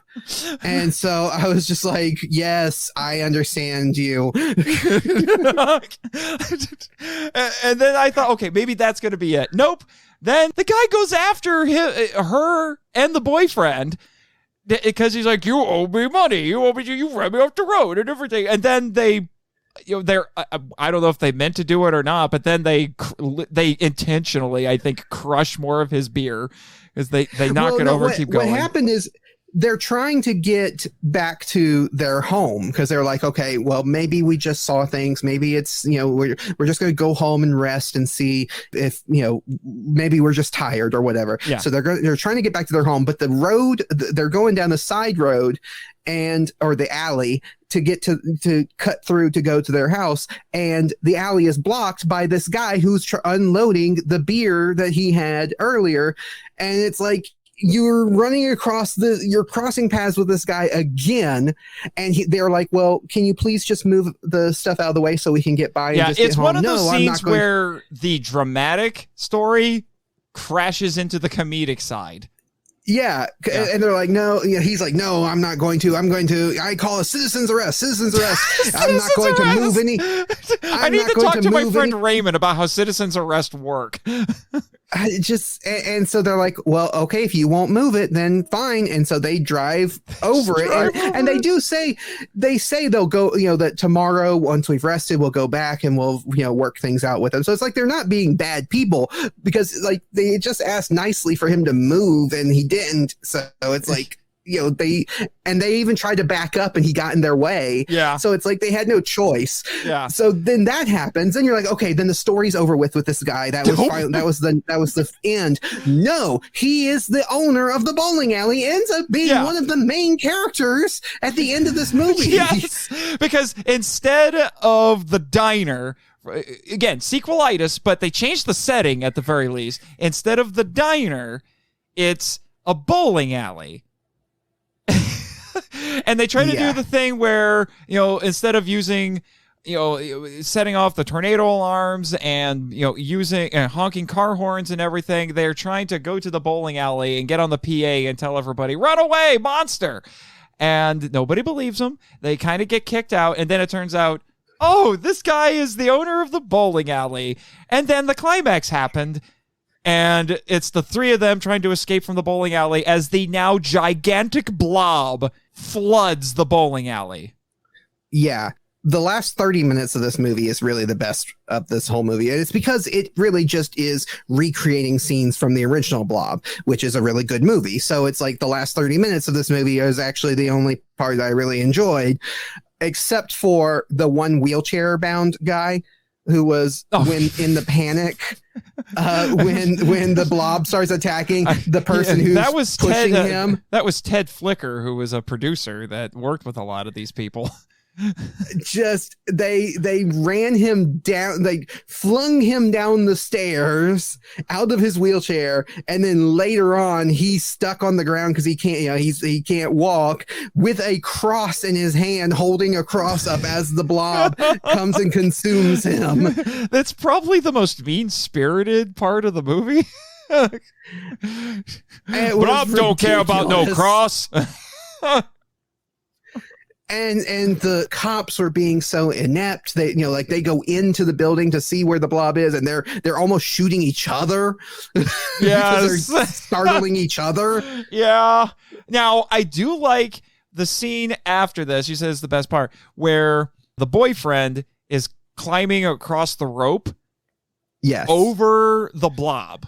And so I was just like, yes, I understand you. And then I thought, okay, maybe that's going to be it. Nope. Then the guy goes after her and the boyfriend, because he's like, "You owe me money. You ran me off the road and everything." And then they, I don't know if they meant to do it or not, but then they intentionally, I think, crush more of his beer because they knock it over and keep going. What happened is, they're trying to get back to their home because they're like, okay, well, maybe we just saw things. Maybe it's, we're just going to go home and rest and see if, maybe we're just tired or whatever. Yeah. So they're trying to get back to their home, but the road, they're going down the side road or the alley to get to cut through to go to their house. And the alley is blocked by this guy who's unloading the beer that he had earlier. And it's like, you're running across you're crossing paths with this guy again, and they're like, "Well, can you please just move the stuff out of the way so we can get by?" Yeah, and just it's get one home? of those scenes where the dramatic story crashes into the comedic side. Yeah, and they're like, "No," he's like, "No, I'm not going to. I call a citizen's arrest. I'm not going to move any. I need to talk to my friend Raymond about how citizen's arrest work." And so they're like, "Well, okay, if you won't move it, then fine." And so they drive over it, and they say they'll go, that tomorrow, once we've rested, we'll go back and we'll, work things out with them. So it's like, they're not being bad people because, like, they just asked nicely for him to move and he didn't. So it's like, they even tried to back up and he got in their way. Yeah. So it's like they had no choice. Yeah. So then that happens, and you're like, okay, then the story's over with this guy. That was the end. No, he is the owner of the bowling alley. Ends up being one of the main characters at the end of this movie. Yes, because instead of the diner, again, sequelitis, but they changed the setting at the very least. Instead of the diner, it's a bowling alley. And they try to do the thing where, instead of using, setting off the tornado alarms and, using honking car horns and everything, they're trying to go to the bowling alley and get on the PA and tell everybody, "Run away, monster!" And nobody believes them. They kind of get kicked out. And then it turns out, oh, this guy is the owner of the bowling alley. And then the climax happened. And it's the three of them trying to escape from the bowling alley as the now gigantic blob floods the bowling alley. Yeah. The last 30 minutes of this movie is really the best of this whole movie. And it's because it really just is recreating scenes from the original Blob, which is a really good movie. So it's like the last 30 minutes of this movie is actually the only part that I really enjoyed, except for the one wheelchair bound guy who was when in the panic, when the blob starts attacking the person who's pushing him. That was Ted Flicker, who was a producer that worked with a lot of these people. Just they ran him down, they flung him down the stairs out of his wheelchair, and then later on he's stuck on the ground because he can't, he can't walk, with a cross in his hand, holding a cross up as the blob comes and consumes him. That's probably the most mean-spirited part of the movie. Blob don't care about no cross. And the cops were being so inept. They, they go into the building to see where the blob is, and they're almost shooting each other. Yeah, they're startling each other. Yeah. Now, I do like the scene after this. You said it's the best part, where the boyfriend is climbing across the rope. Yes. over the blob.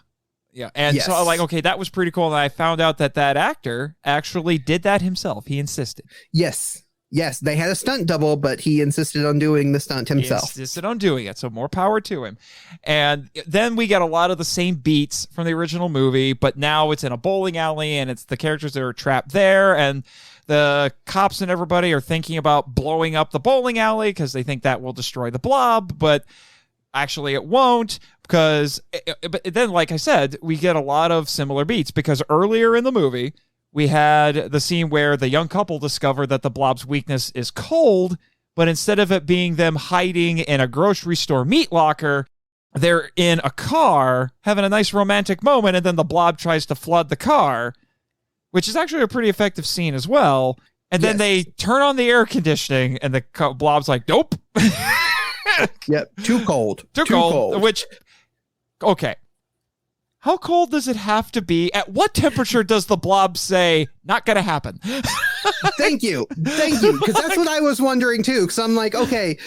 Yeah. And Yes. so like, okay, that was pretty cool. And I found out that actor actually did that himself. He insisted. Yes. Yes, they had a stunt double, but he insisted on doing the stunt himself. He insisted on doing it, so more power to him. And then we get a lot of the same beats from the original movie, but now it's in a bowling alley, and it's the characters that are trapped there, and the cops and everybody are thinking about blowing up the bowling alley because they think that will destroy the blob, but actually it won't, because but then, like I said, we get a lot of similar beats, because earlier in the movie, we had the scene where the young couple discover that the blob's weakness is cold, but instead of it being them hiding in a grocery store meat locker, they're in a car having a nice romantic moment, and then the blob tries to flood the car, which is actually a pretty effective scene as well. And then they turn on the air conditioning, and the blob's like, nope. Yep, too cold. Too cold. Which, okay. How cold does it have to be? At what temperature does the blob say, not going to happen? Thank you. Because that's what I was wondering too. Because I'm like, okay,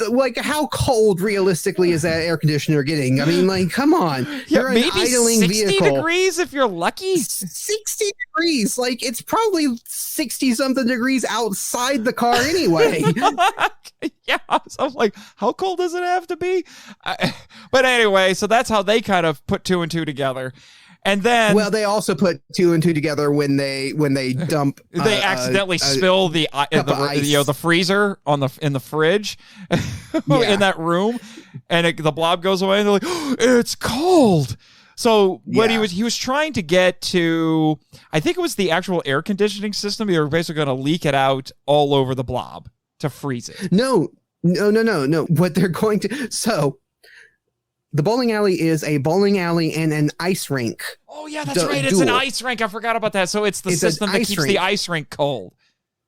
like how cold realistically is that air conditioner getting? I mean, like, come on. Yeah, you're maybe an idling 60 vehicle. degrees if you're lucky. 60 degrees. Like, it's probably 60 something degrees outside the car anyway. Yeah, so I'm like, how cold does it have to be? But anyway, so that's how they kind of put two and two together. And then, well, they also put two and two together when they dump. They accidentally spill the freezer in the fridge in that room, and the blob goes away, and they're like, oh, it's cold. So what he was trying to get to, I think it was the actual air conditioning system. They were basically going to leak it out all over the blob to freeze it. No. What they're going to the bowling alley is a bowling alley and an ice rink. Oh, yeah, that's right. It's an ice rink. I forgot about that. So it's the system that keeps the ice rink cold.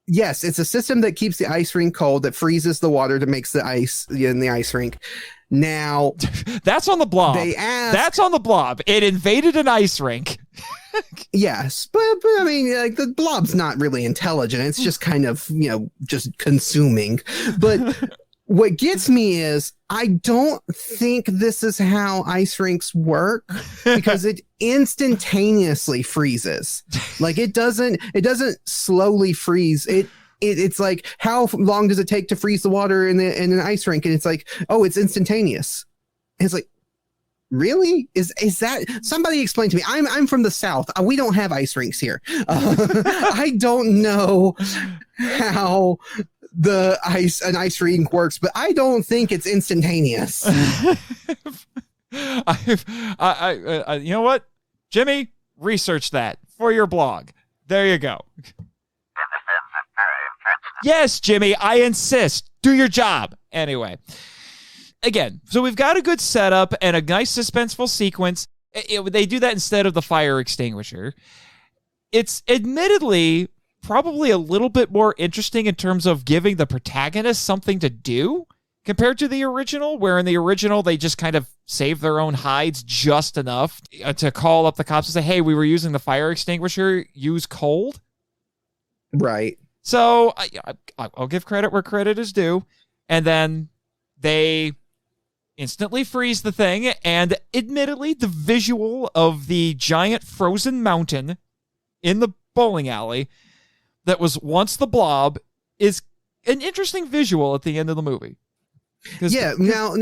Yes, it's a system that keeps the ice rink cold, that freezes the water, that makes the ice in the ice rink. Now, that's on the blob. That's on the blob. It invaded an ice rink. Yes, but I mean, like, the blob's not really intelligent. It's just kind of, just consuming. But what gets me is I don't think this is how ice rinks work, because it instantaneously freezes. Like, it doesn't slowly freeze. It's like, how long does it take to freeze the water in an ice rink? And it's like, oh, it's instantaneous. And it's like, really? Is that, somebody explain to me? I'm from the South. We don't have ice rinks here. I don't know how an ice rink works, but I don't think it's instantaneous. You know what, Jimmy, research that for your blog. There you go. Yes, Jimmy, I insist. Do your job. Anyway, again, so we've got a good setup and a nice suspenseful sequence. They do that instead of the fire extinguisher. It's admittedly probably a little bit more interesting in terms of giving the protagonist something to do compared to the original, where in the original they just kind of save their own hides just enough to call up the cops and say, hey, we were using the fire extinguisher, use cold. Right. So I'll give credit where credit is due. And then they instantly freeze the thing, and admittedly, the visual of the giant frozen mountain in the bowling alley that was once the blob is an interesting visual at the end of the movie. Yeah, now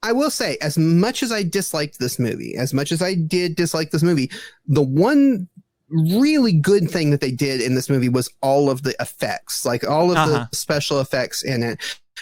I will say, as much as I disliked this movie, the one really good thing that they did in this movie was all of the effects, like all of the special effects in it,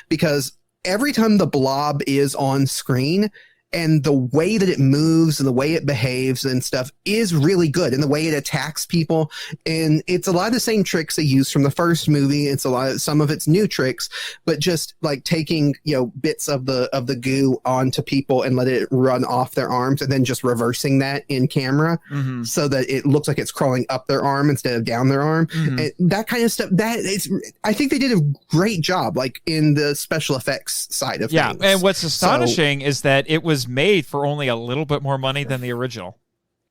because every time the blob is on screen, and the way that it moves and the way it behaves and stuff is really good, and the way it attacks people. And it's a lot of the same tricks they used from the first movie. It's some of its new tricks, but just like taking, bits of the goo onto people and let it run off their arms, and then just reversing that in camera so that it looks like it's crawling up their arm instead of down their arm. And that kind of stuff, I think they did a great job, like in the special effects side of things. Yeah. And what's astonishing is that it was made for only a little bit more money than the original.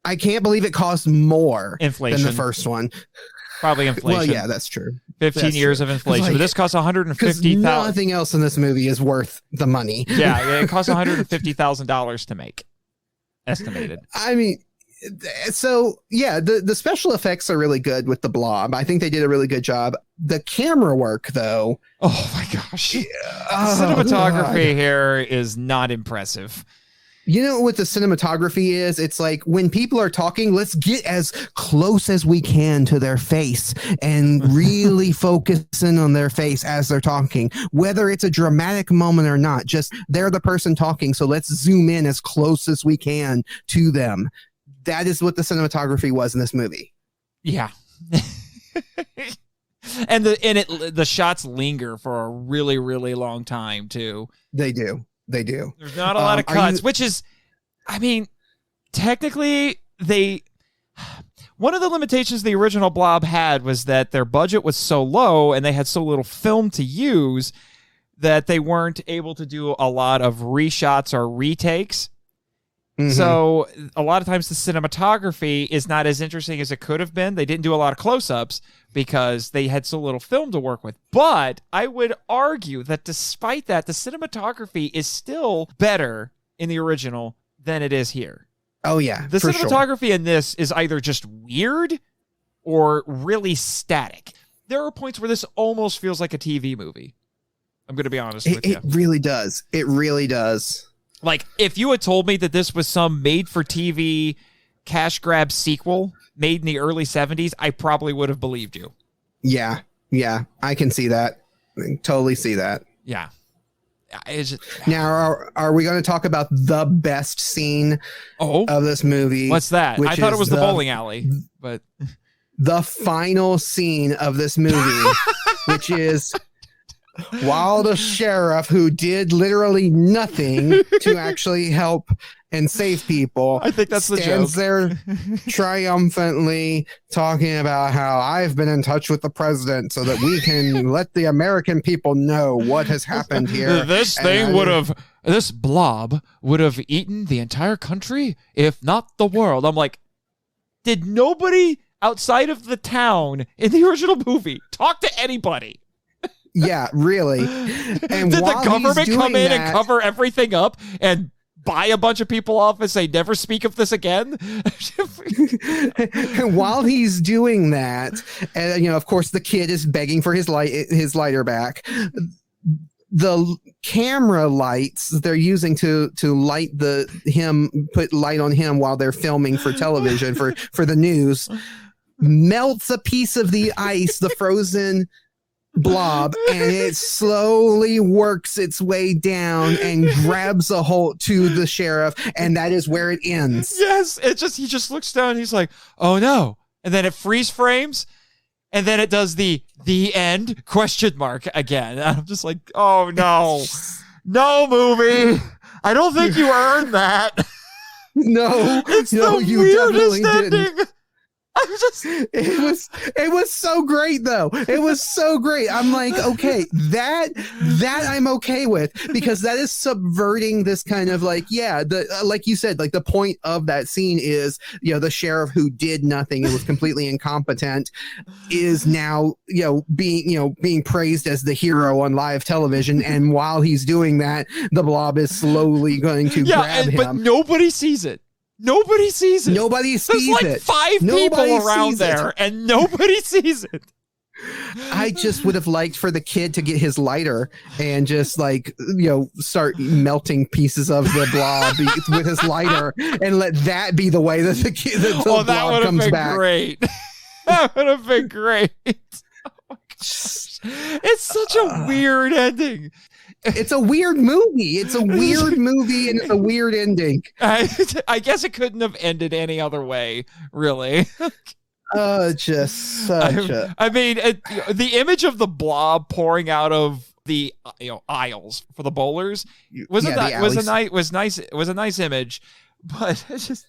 I can't believe it cost more inflation than the first one. Probably inflation. Well, yeah, that's true. 15 years of inflation. But this costs $150,000. Nothing else in this movie is worth the money. Yeah, it costs $150,000 to make. Estimated. I mean, so yeah, the special effects are really good with the Blob. I think they did a really good job. The camera work, though. Oh my gosh. Cinematography here is not impressive. You know what the cinematography is? It's like when people are talking, let's get as close as we can to their face and really focus in on their face as they're talking, whether it's a dramatic moment or not. Just they're the person talking, so let's zoom in as close as we can to them. That is what the cinematography was in this movie. Yeah. And the shots linger for a really, really long time too. They do. There's not a lot of cuts, which is, I mean, technically one of the limitations the original Blob had was that their budget was so low and they had so little film to use that they weren't able to do a lot of reshots or retakes. Mm-hmm. So a lot of times the cinematography is not as interesting as it could have been. They didn't do a lot of close-ups because they had so little film to work with. But I would argue that despite that, the cinematography is still better in the original than it is here. Oh, yeah. The cinematography in this is either just weird or really static. There are points where this almost feels like a TV movie. I'm going to be honest with you. It really does. It really does. Like, if you had told me that this was some made-for-TV cash grab sequel made in the early 70s, I probably would have believed you. Yeah, I can see that. I can totally see that. Yeah. Now, are we going to talk about the best scene of this movie? What's that? I thought it was the bowling alley, but... The final scene of this movie, which is... while the sheriff, who did literally nothing to actually help and save people, I think that's the joke, stands there triumphantly talking about how I've been in touch with the president so that we can let the American people know what has happened here. This blob would have eaten the entire country, if not the world. I'm like, did nobody outside of the town in the original movie talk to anybody? Yeah, really. And did the government come in and cover everything up and buy a bunch of people off and say, never speak of this again? And while he's doing that, and of course, the kid is begging for his lighter back. The camera lights they're using to light put light on him while they're filming for television for the news, melts a piece of the ice, the frozen blob, and it slowly works its way down and grabs a hold to the sheriff, and that is where it ends. Yes, he just looks down and he's like, oh no, and then it freeze frames and then it does the end ? Again. And I'm just like, oh no movie, I don't think you earned that. No, you definitely didn't. It was so great though. It was so great. I'm like, okay, that I'm okay with, because that is subverting this kind of like, like you said, like the point of that scene is, the sheriff who did nothing and was completely incompetent is now, being praised as the hero on live television. And while he's doing that, the blob is slowly going to grab him. But nobody sees it. Nobody sees it. There's like 5 people around there, and nobody sees it. I just would have liked for the kid to get his lighter and just start melting pieces of the blob with his lighter, and let that be the way that the blob comes back. Great. That would have been great. Oh my gosh. It's such a weird ending. It's a weird movie. It's a weird movie, and it's a weird ending. I guess it couldn't have ended any other way, really. Just such I mean, the image of the blob pouring out of the aisles for the bowlers was a nice image, but it's just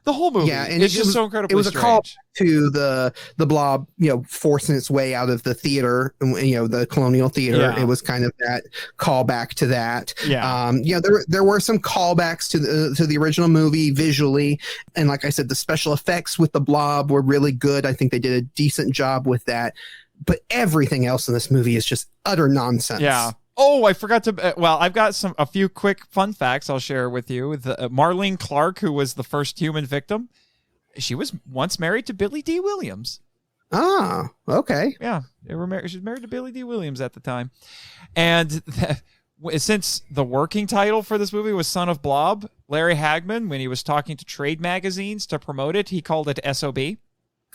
The whole movie. Yeah, and it's just so incredibly It was a strange. call to the blob, forcing its way out of the theater, the colonial theater. Yeah. It was kind of that callback to that. Yeah. There were some callbacks to the original movie visually, and like I said, the special effects with the blob were really good. I think they did a decent job with that. But everything else in this movie is just utter nonsense. Yeah. Oh, I forgot to. I've got a few quick fun facts I'll share with you. Marlene Clark, who was the first human victim, she was once married to Billy D. Williams. Ah, okay. Yeah, they were married. She was married to Billy D. Williams at the time, and since the working title for this movie was Son of Blob, Larry Hagman, when he was talking to trade magazines to promote it, he called it SOB.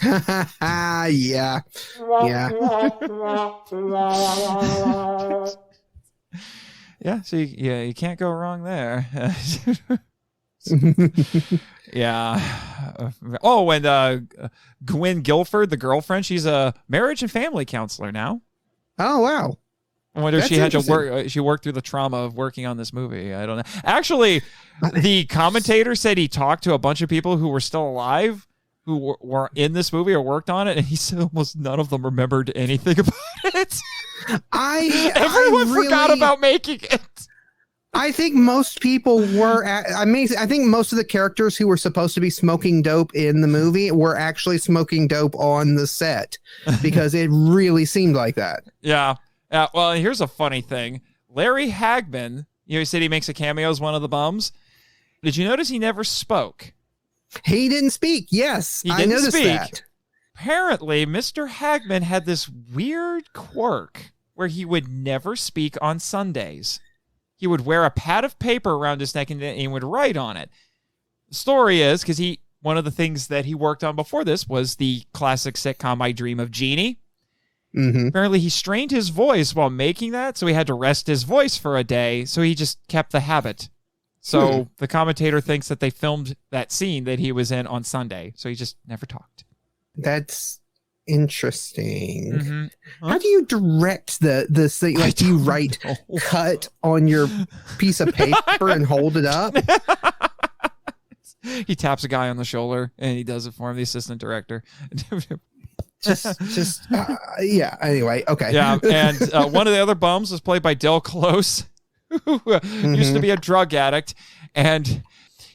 Yeah. Yeah. Yeah, so you can't go wrong there. Yeah. Oh, and Gwen Guilford, the girlfriend, she's a marriage and family counselor now. Oh, wow. I wonder if she had to work. She worked through the trauma of working on this movie. I don't know. Actually, the commentator said he talked to a bunch of people who were still alive, who were in this movie or worked on it, and he said almost none of them remembered anything about it. Everyone forgot about making it. I think most people were. I think most of the characters who were supposed to be smoking dope in the movie were actually smoking dope on the set, because it really seemed like that. Yeah. Well, here's a funny thing. Larry Hagman, he said he makes a cameo as one of the bums. Did you notice he never spoke? He didn't speak. Yes, I noticed that. Apparently, Mr. Hagman had this weird quirk where he would never speak on Sundays. He would wear a pad of paper around his neck and he would write on it. The story is, because one of the things that he worked on before this was the classic sitcom I Dream of Jeannie. Mm-hmm. Apparently, he strained his voice while making that, so he had to rest his voice for a day, so he just kept the habit. So the commentator thinks that they filmed that scene that he was in on Sunday, so he just never talked. That's interesting. Mm-hmm. Huh? How do you direct this thing? Like, do you write cut on your piece of paper and hold it up? He taps a guy on the shoulder and he does it for him, the assistant director. Yeah. Anyway, okay. Yeah, and one of the other bums was played by Del Close, who used to be a drug addict, and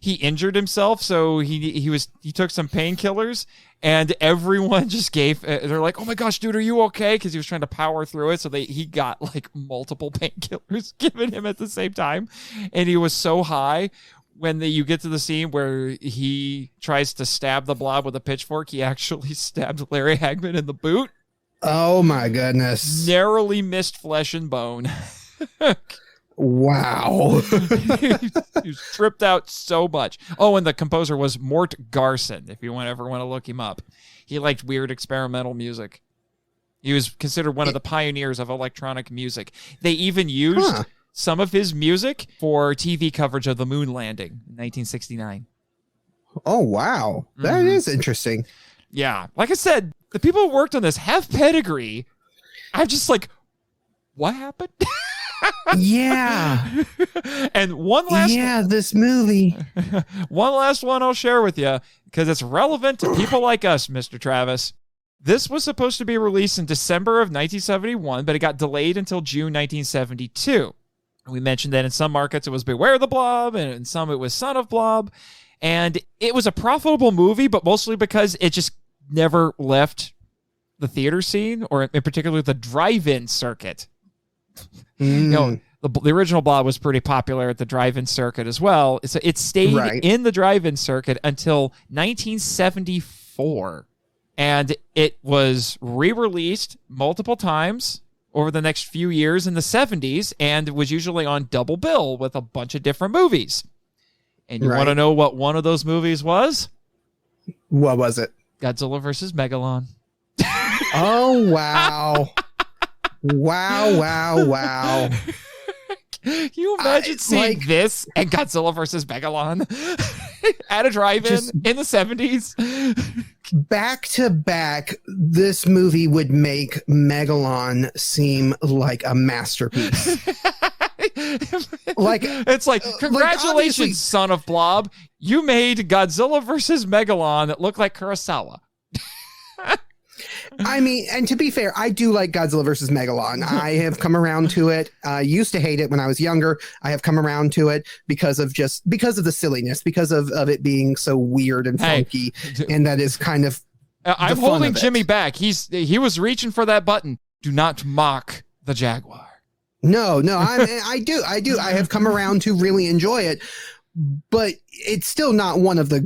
he injured himself, so he took some painkillers, and everyone just they're like, "Oh my gosh, dude, are you okay?" Because he was trying to power through it, so he got like multiple painkillers given him at the same time, and he was so high. When you get to the scene where he tries to stab the blob with a pitchfork, he actually stabbed Larry Hagman in the boot. Oh my goodness. Narrowly missed flesh and bone. Wow. He was tripped out so much. Oh, and the composer was Mort Garson, if you ever want to look him up. He liked weird experimental music. He was considered one of the pioneers of electronic music. They even used some of his music for TV coverage of the moon landing in 1969. Oh, wow. That is interesting. Yeah. Like I said, the people who worked on this have pedigree. I'm just like, what happened? Yeah. And one last this movie. One last one I'll share with you because it's relevant to people like us, Mr. Travis. This was supposed to be released in December of 1971, but it got delayed until June 1972. We mentioned that in some markets it was Beware the Blob, and in some it was Son of Blob. And it was a profitable movie, but mostly because it just never left the theater scene, or in particular the drive-in circuit. The original Blob was pretty popular at the drive-in circuit as well. So it stayed in the drive-in circuit until 1974. And it was re-released multiple times over the next few years in the 70s, and was usually on double bill with a bunch of different movies. And you want to know what one of those movies was? What was it? Godzilla vs. Megalon. Oh, wow. Wow. Can you imagine seeing this and Godzilla vs. Megalon at a drive-in in the 70s? Back to back, this movie would make Megalon seem like a masterpiece. Like, it's like, congratulations, like, Son of Blob. You made Godzilla versus Megalon look like Kurosawa. I mean, and to be fair, I do like Godzilla versus Megalon. I have come around to it. I used to hate it when I was younger. I have come around to it because of the silliness, because of it being so weird and funky, and that is kind of. I'm holding Jimmy back. He was reaching for that button. Do not mock the Jaguar. No, I do. I have come around to really enjoy it, but it's still not one of the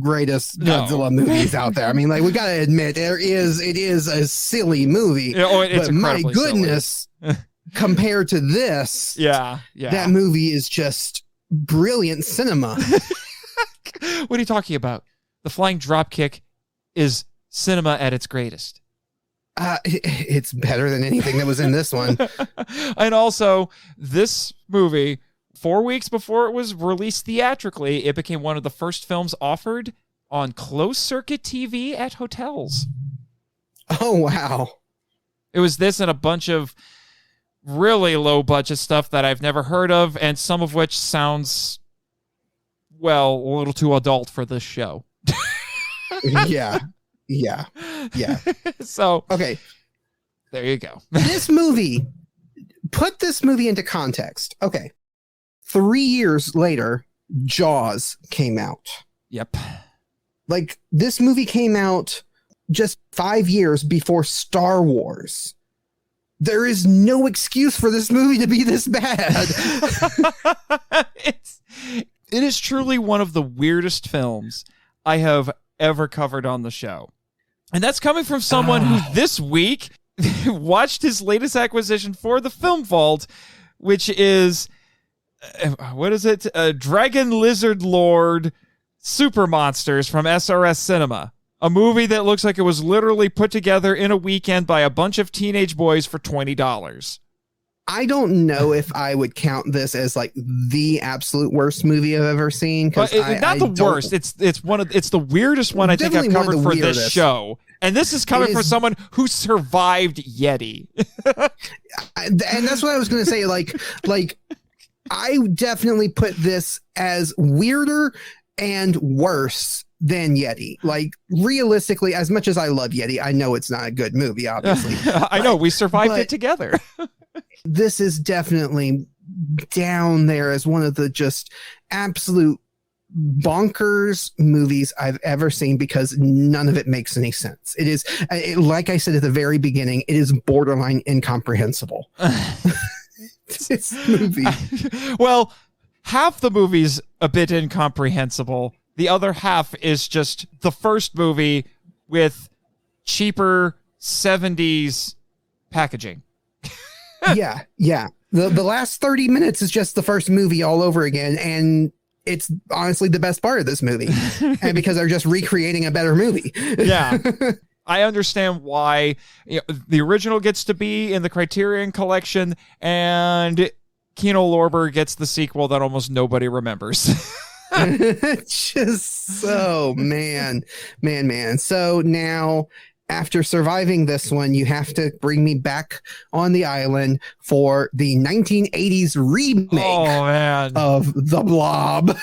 greatest Godzilla movies out there. I mean, like, we got to admit, it is a silly movie. It's but my goodness, compared to this, that movie is just brilliant cinema. What are you talking about? The flying dropkick is cinema at its greatest. It's better than anything that was in this one. And also, this movie, 4 weeks before it was released theatrically, it became one of the first films offered on closed-circuit TV at hotels. Oh, wow. It was this and a bunch of really low-budget stuff that I've never heard of, and some of which sounds, well, a little too adult for this show. Yeah. So, okay. There you go. This movie, put this movie into context. Okay. 3 years later, Jaws came out. Yep. Like, this movie came out just 5 years before Star Wars. There is no excuse for this movie to be this bad. It is truly one of the weirdest films I have ever covered on the show. And that's coming from someone who this week watched his latest acquisition for the Film Vault, which is, what is it? Dragon Lizard Lord Super Monsters from SRS Cinema. A movie that looks like it was literally put together in a weekend by a bunch of teenage boys for $20. I don't know if I would count this as like the absolute worst movie I've ever seen. Not the worst. It's the weirdest one I think I've covered for this show. And this is coming from someone who survived Yeti. And that's what I was going to say. Like I definitely put this as weirder and worse than Yeti. Like, realistically, as much as I love Yeti, I know it's not a good movie, obviously. I know, we survived it together. This is definitely down there as one of the just absolute bonkers movies I've ever seen, because none of it makes any sense. It is, like I said at the very beginning, it is borderline incomprehensible. This movie. Well, half the movie's a bit incomprehensible. The other half is just the first movie with cheaper 70s packaging. Yeah. The last 30 minutes is just the first movie all over again, and it's honestly the best part of this movie. And because they're just recreating a better movie. Yeah. I understand why the original gets to be in the Criterion Collection, and Kino Lorber gets the sequel that almost nobody remembers. Just so man. So now, after surviving this one, you have to bring me back on the island for the 1980s remake of The Blob.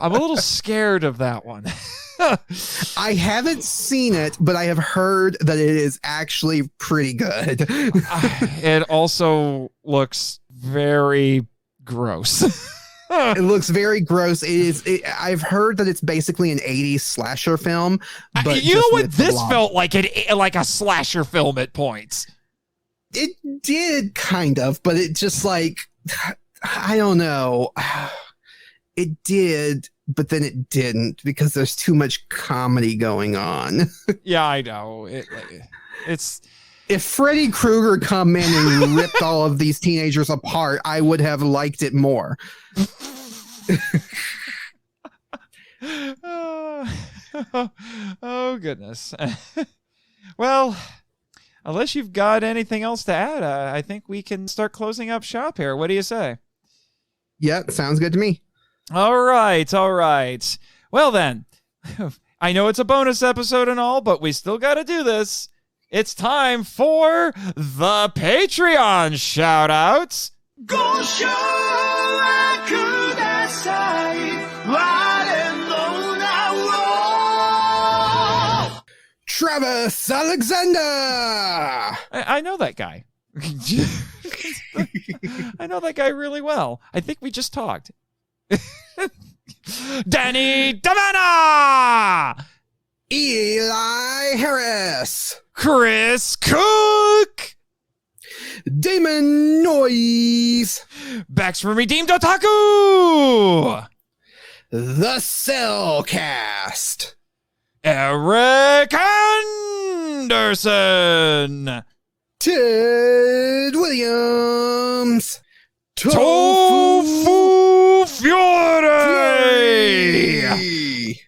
I'm a little scared of that one. I haven't seen it, but I have heard that it is actually pretty good. It also looks very gross. It looks very gross. I've heard that it's basically an 80s slasher film. But you know what? This felt like a slasher film at points. It did, kind of, but it just like, I don't know. It did, but then it didn't, because there's too much comedy going on. Yeah, I know. It's... If Freddy Krueger come in and ripped all of these teenagers apart, I would have liked it more. Oh, goodness. Well, unless you've got anything else to add, I think we can start closing up shop here. What do you say? Yeah, sounds good to me. All right. Well, then, I know it's a bonus episode and all, but we still got to do this. It's time for the Patreon shout-outs. Travis Alexander. I know that guy. I know that guy really well. I think we just talked. Danny Davana. Eli Harris. Chris Cook. Damon Noyes. Bax from Redeemed Otaku. The Cellcast. Eric Anderson. Ted Williams. Tofu Fury.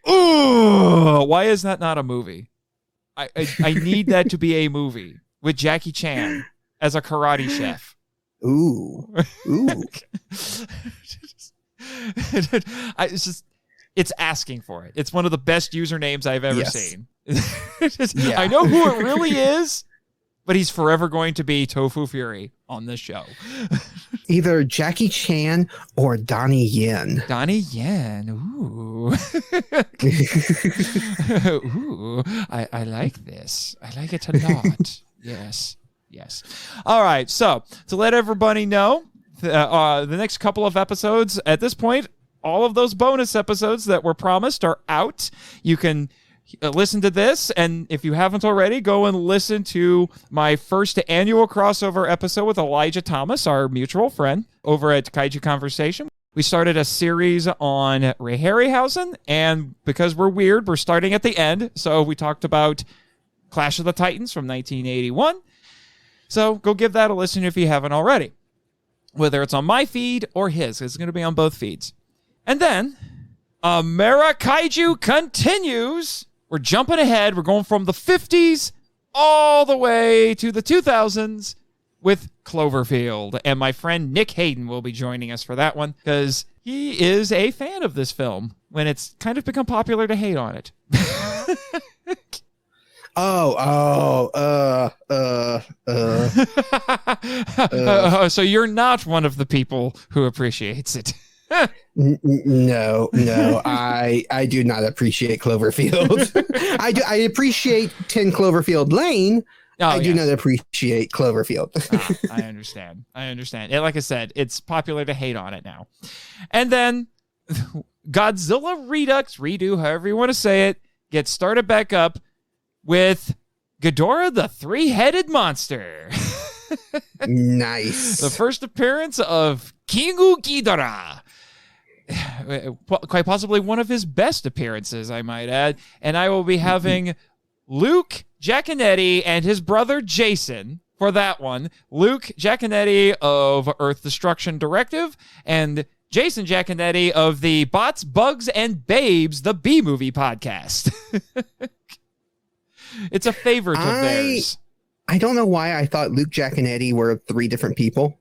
Ooh, why is that not a movie? I need that to be a movie with Jackie Chan as a karate chef. Ooh. It's asking for it. It's one of the best usernames I've ever seen. Yeah. I know who it really is, but he's forever going to be Tofu Fury on this show. Either Jackie Chan or Donnie Yen. Donnie Yen. Ooh. Ooh. I like this. I like it a lot. Yes. All right. So to let everybody know, the next couple of episodes at this point, all of those bonus episodes that were promised are out. You can listen to this, and if you haven't already, go and listen to my first annual crossover episode with Elijah Thomas, our mutual friend, over at Kaiju Conversation. We started a series on Harryhausen, and because we're weird, we're starting at the end. So we talked about Clash of the Titans from 1981. So go give that a listen if you haven't already, whether it's on my feed or his. It's going to be on both feeds. And then Ameri-kaiju continues. We're jumping ahead. We're going from the 50s all the way to the 2000s with Cloverfield. And my friend Nick Hayden will be joining us for that one because he is a fan of this film when it's kind of become popular to hate on it. So you're not one of the people who appreciates it. No, I do not appreciate Cloverfield. I appreciate 10 Cloverfield Lane. I do not appreciate Cloverfield. I understand. And like I said, it's popular to hate on it now. And then Godzilla Redux, redo, however you want to say it, gets started back up with Ghidorah the Three-Headed Monster. Nice. The first appearance of Kingu Ghidorah. Quite possibly one of his best appearances, I might add. And I will be having Luke Giaconetti and his brother Jason for that one. Luke Giaconetti of Earth Destruction Directive and Jason Giaconetti of the Bots, Bugs, and Babes, the B-Movie podcast. It's a favorite of theirs. I don't know why I thought Luke, Jack, and Eddie were 3 different people.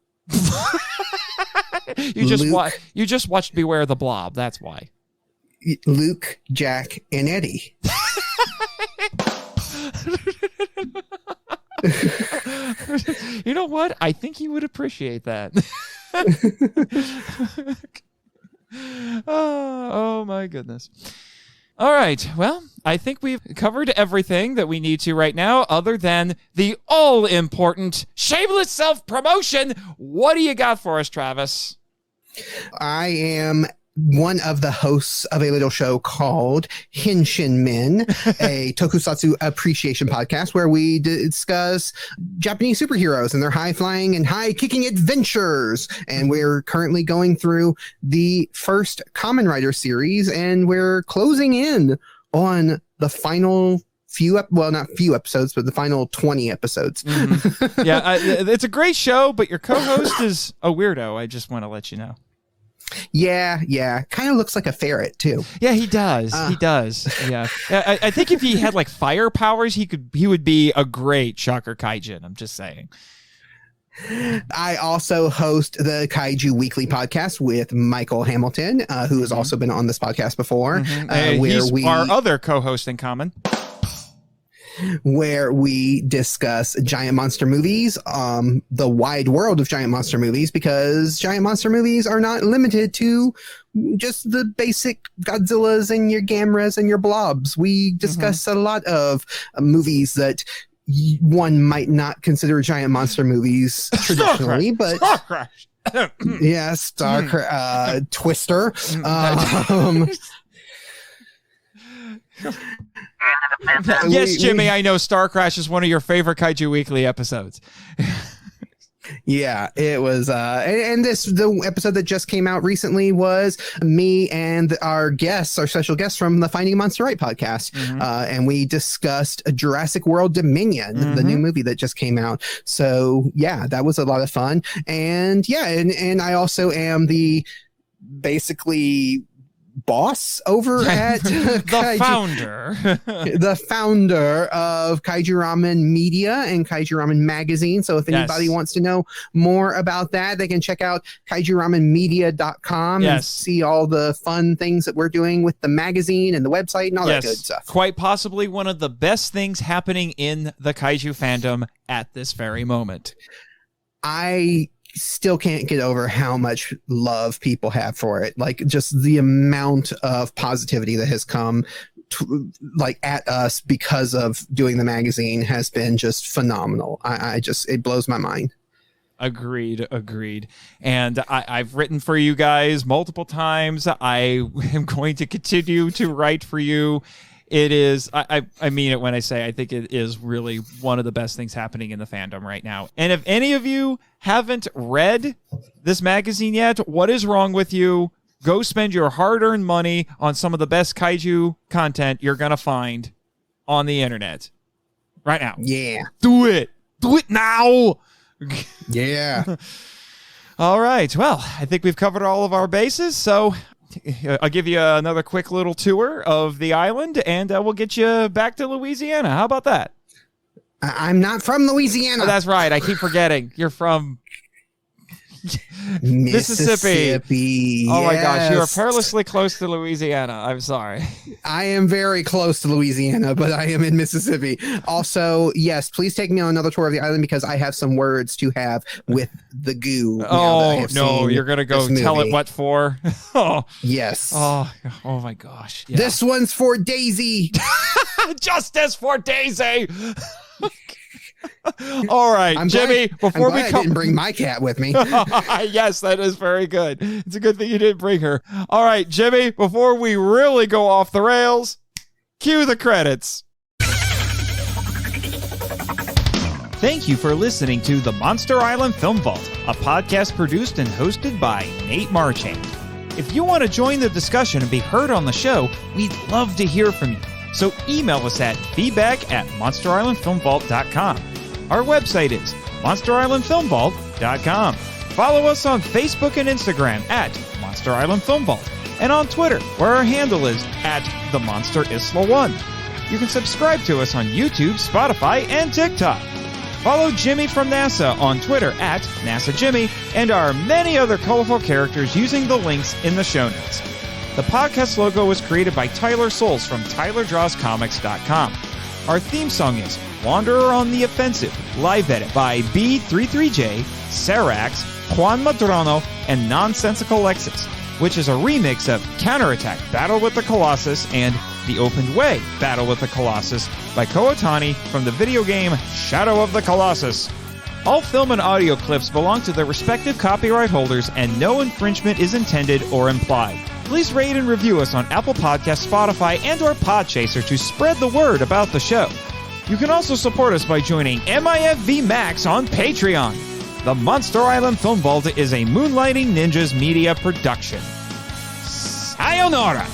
You just watched Beware the Blob. That's why. Luke, Jack, and Eddie. You know what? I think he would appreciate that. Oh my goodness. All right. Well, I think we've covered everything that we need to right now, other than the all-important shameless self-promotion. What do you got for us, Travis? I am one of the hosts of a little show called Henshin Men, a tokusatsu appreciation podcast where we discuss Japanese superheroes and their high-flying and high-kicking adventures. And we're currently going through the first Kamen Rider series, and we're closing in on the final not few episodes, but the final 20 episodes. Mm-hmm. Yeah, it's a great show, but your co-host is a weirdo. I just want to let you know. Yeah. Kind of looks like a ferret too. Yeah, he does. Yeah. I think if he had like fire powers, he would be a great Shocker Kaijin. I'm just saying. I also host the Kaiju Weekly podcast with Michael Hamilton, who has also been on this podcast before. He's our other co-host in common. where we discuss giant monster movies, the wide world of giant monster movies, because giant monster movies are not limited to just the basic Godzillas and your Gamras and your Blobs. We discuss a lot of movies that one might not consider giant monster movies traditionally, but Star Crash. Yeah, Twister. Yes, Jimmy, I know Star Crash is one of your favorite Kaiju Weekly episodes. Yeah, it was. And the episode that just came out recently was me and our special guests from the Finding Monster Right podcast. And we discussed Jurassic World Dominion, the new movie that just came out. So yeah, that was a lot of fun. And yeah, and I also am the basically boss over at the founder of Kaiju Ramen Media and Kaiju Ramen Magazine. So if anybody wants to know more about that, they can check out kaijuramenmedia.com and see all the fun things that we're doing with the magazine and the website and all that good stuff. Quite possibly one of the best things happening in the Kaiju fandom at this very moment. I still can't get over how much love people have for it. Like, just the amount of positivity that has come at us because of doing the magazine has been just phenomenal. It blows my mind. Agreed. And I've written for you guys multiple times. I am going to continue to write for you. It is, I mean it when I say I think it is really one of the best things happening in the fandom right now. And if any of you haven't read this magazine yet, what is wrong with you? Go spend your hard-earned money on some of the best Kaiju content you're going to find on the internet right now. Yeah. Do it. Do it now. Yeah. All right. Well, I think we've covered all of our bases, so I'll give you another quick little tour of the island, and we'll get you back to Louisiana. How about that? I'm not from Louisiana. Oh, that's right. I keep forgetting. You're from Mississippi. Oh, my gosh. You are perilously close to Louisiana. I'm sorry. I am very close to Louisiana, but I am in Mississippi. Also, yes, please take me on another tour of the island, because I have some words to have with the goo. Oh, no. You're going to go tell it what for? Oh, yes. Oh, my gosh. Yeah. This one's for Daisy. Justice for Daisy. All right, Jimmy, I didn't bring my cat with me. Yes, that is very good. It's a good thing you didn't bring her. All right, Jimmy, before we really go off the rails, cue the credits. Thank you for listening to the Monster Island Film Vault, a podcast produced and hosted by Nate Marchand. If you want to join the discussion and be heard on the show, we'd love to hear from you. So email us at feedback@monsterislandfilmvault.com. Our website is monsterislandfilmvault.com. Follow us on Facebook and Instagram at Monster Island Film Vault, and on Twitter, where our handle is @TheMonsterIsla1. You can subscribe to us on YouTube, Spotify, and TikTok. Follow Jimmy from NASA on Twitter at NASAJimmy, and our many other colorful characters using the links in the show notes. The podcast logo was created by Tyler Souls from TylerDrawsComics.com. Our theme song is Wanderer on the Offensive, live edit by B33J, Sarax, Juan Madrano, and Nonsensical Lexus, which is a remix of Counterattack Battle with the Colossus and The Opened Way Battle with the Colossus by Kootani from the video game Shadow of the Colossus. All film and audio clips belong to their respective copyright holders, and no infringement is intended or implied. Please rate and review us on Apple Podcasts, Spotify, and or Podchaser to spread the word about the show. You can also support us by joining MIFV Max on Patreon. The Monster Island Film Vault is a Moonlighting Ninjas media production. Sayonara!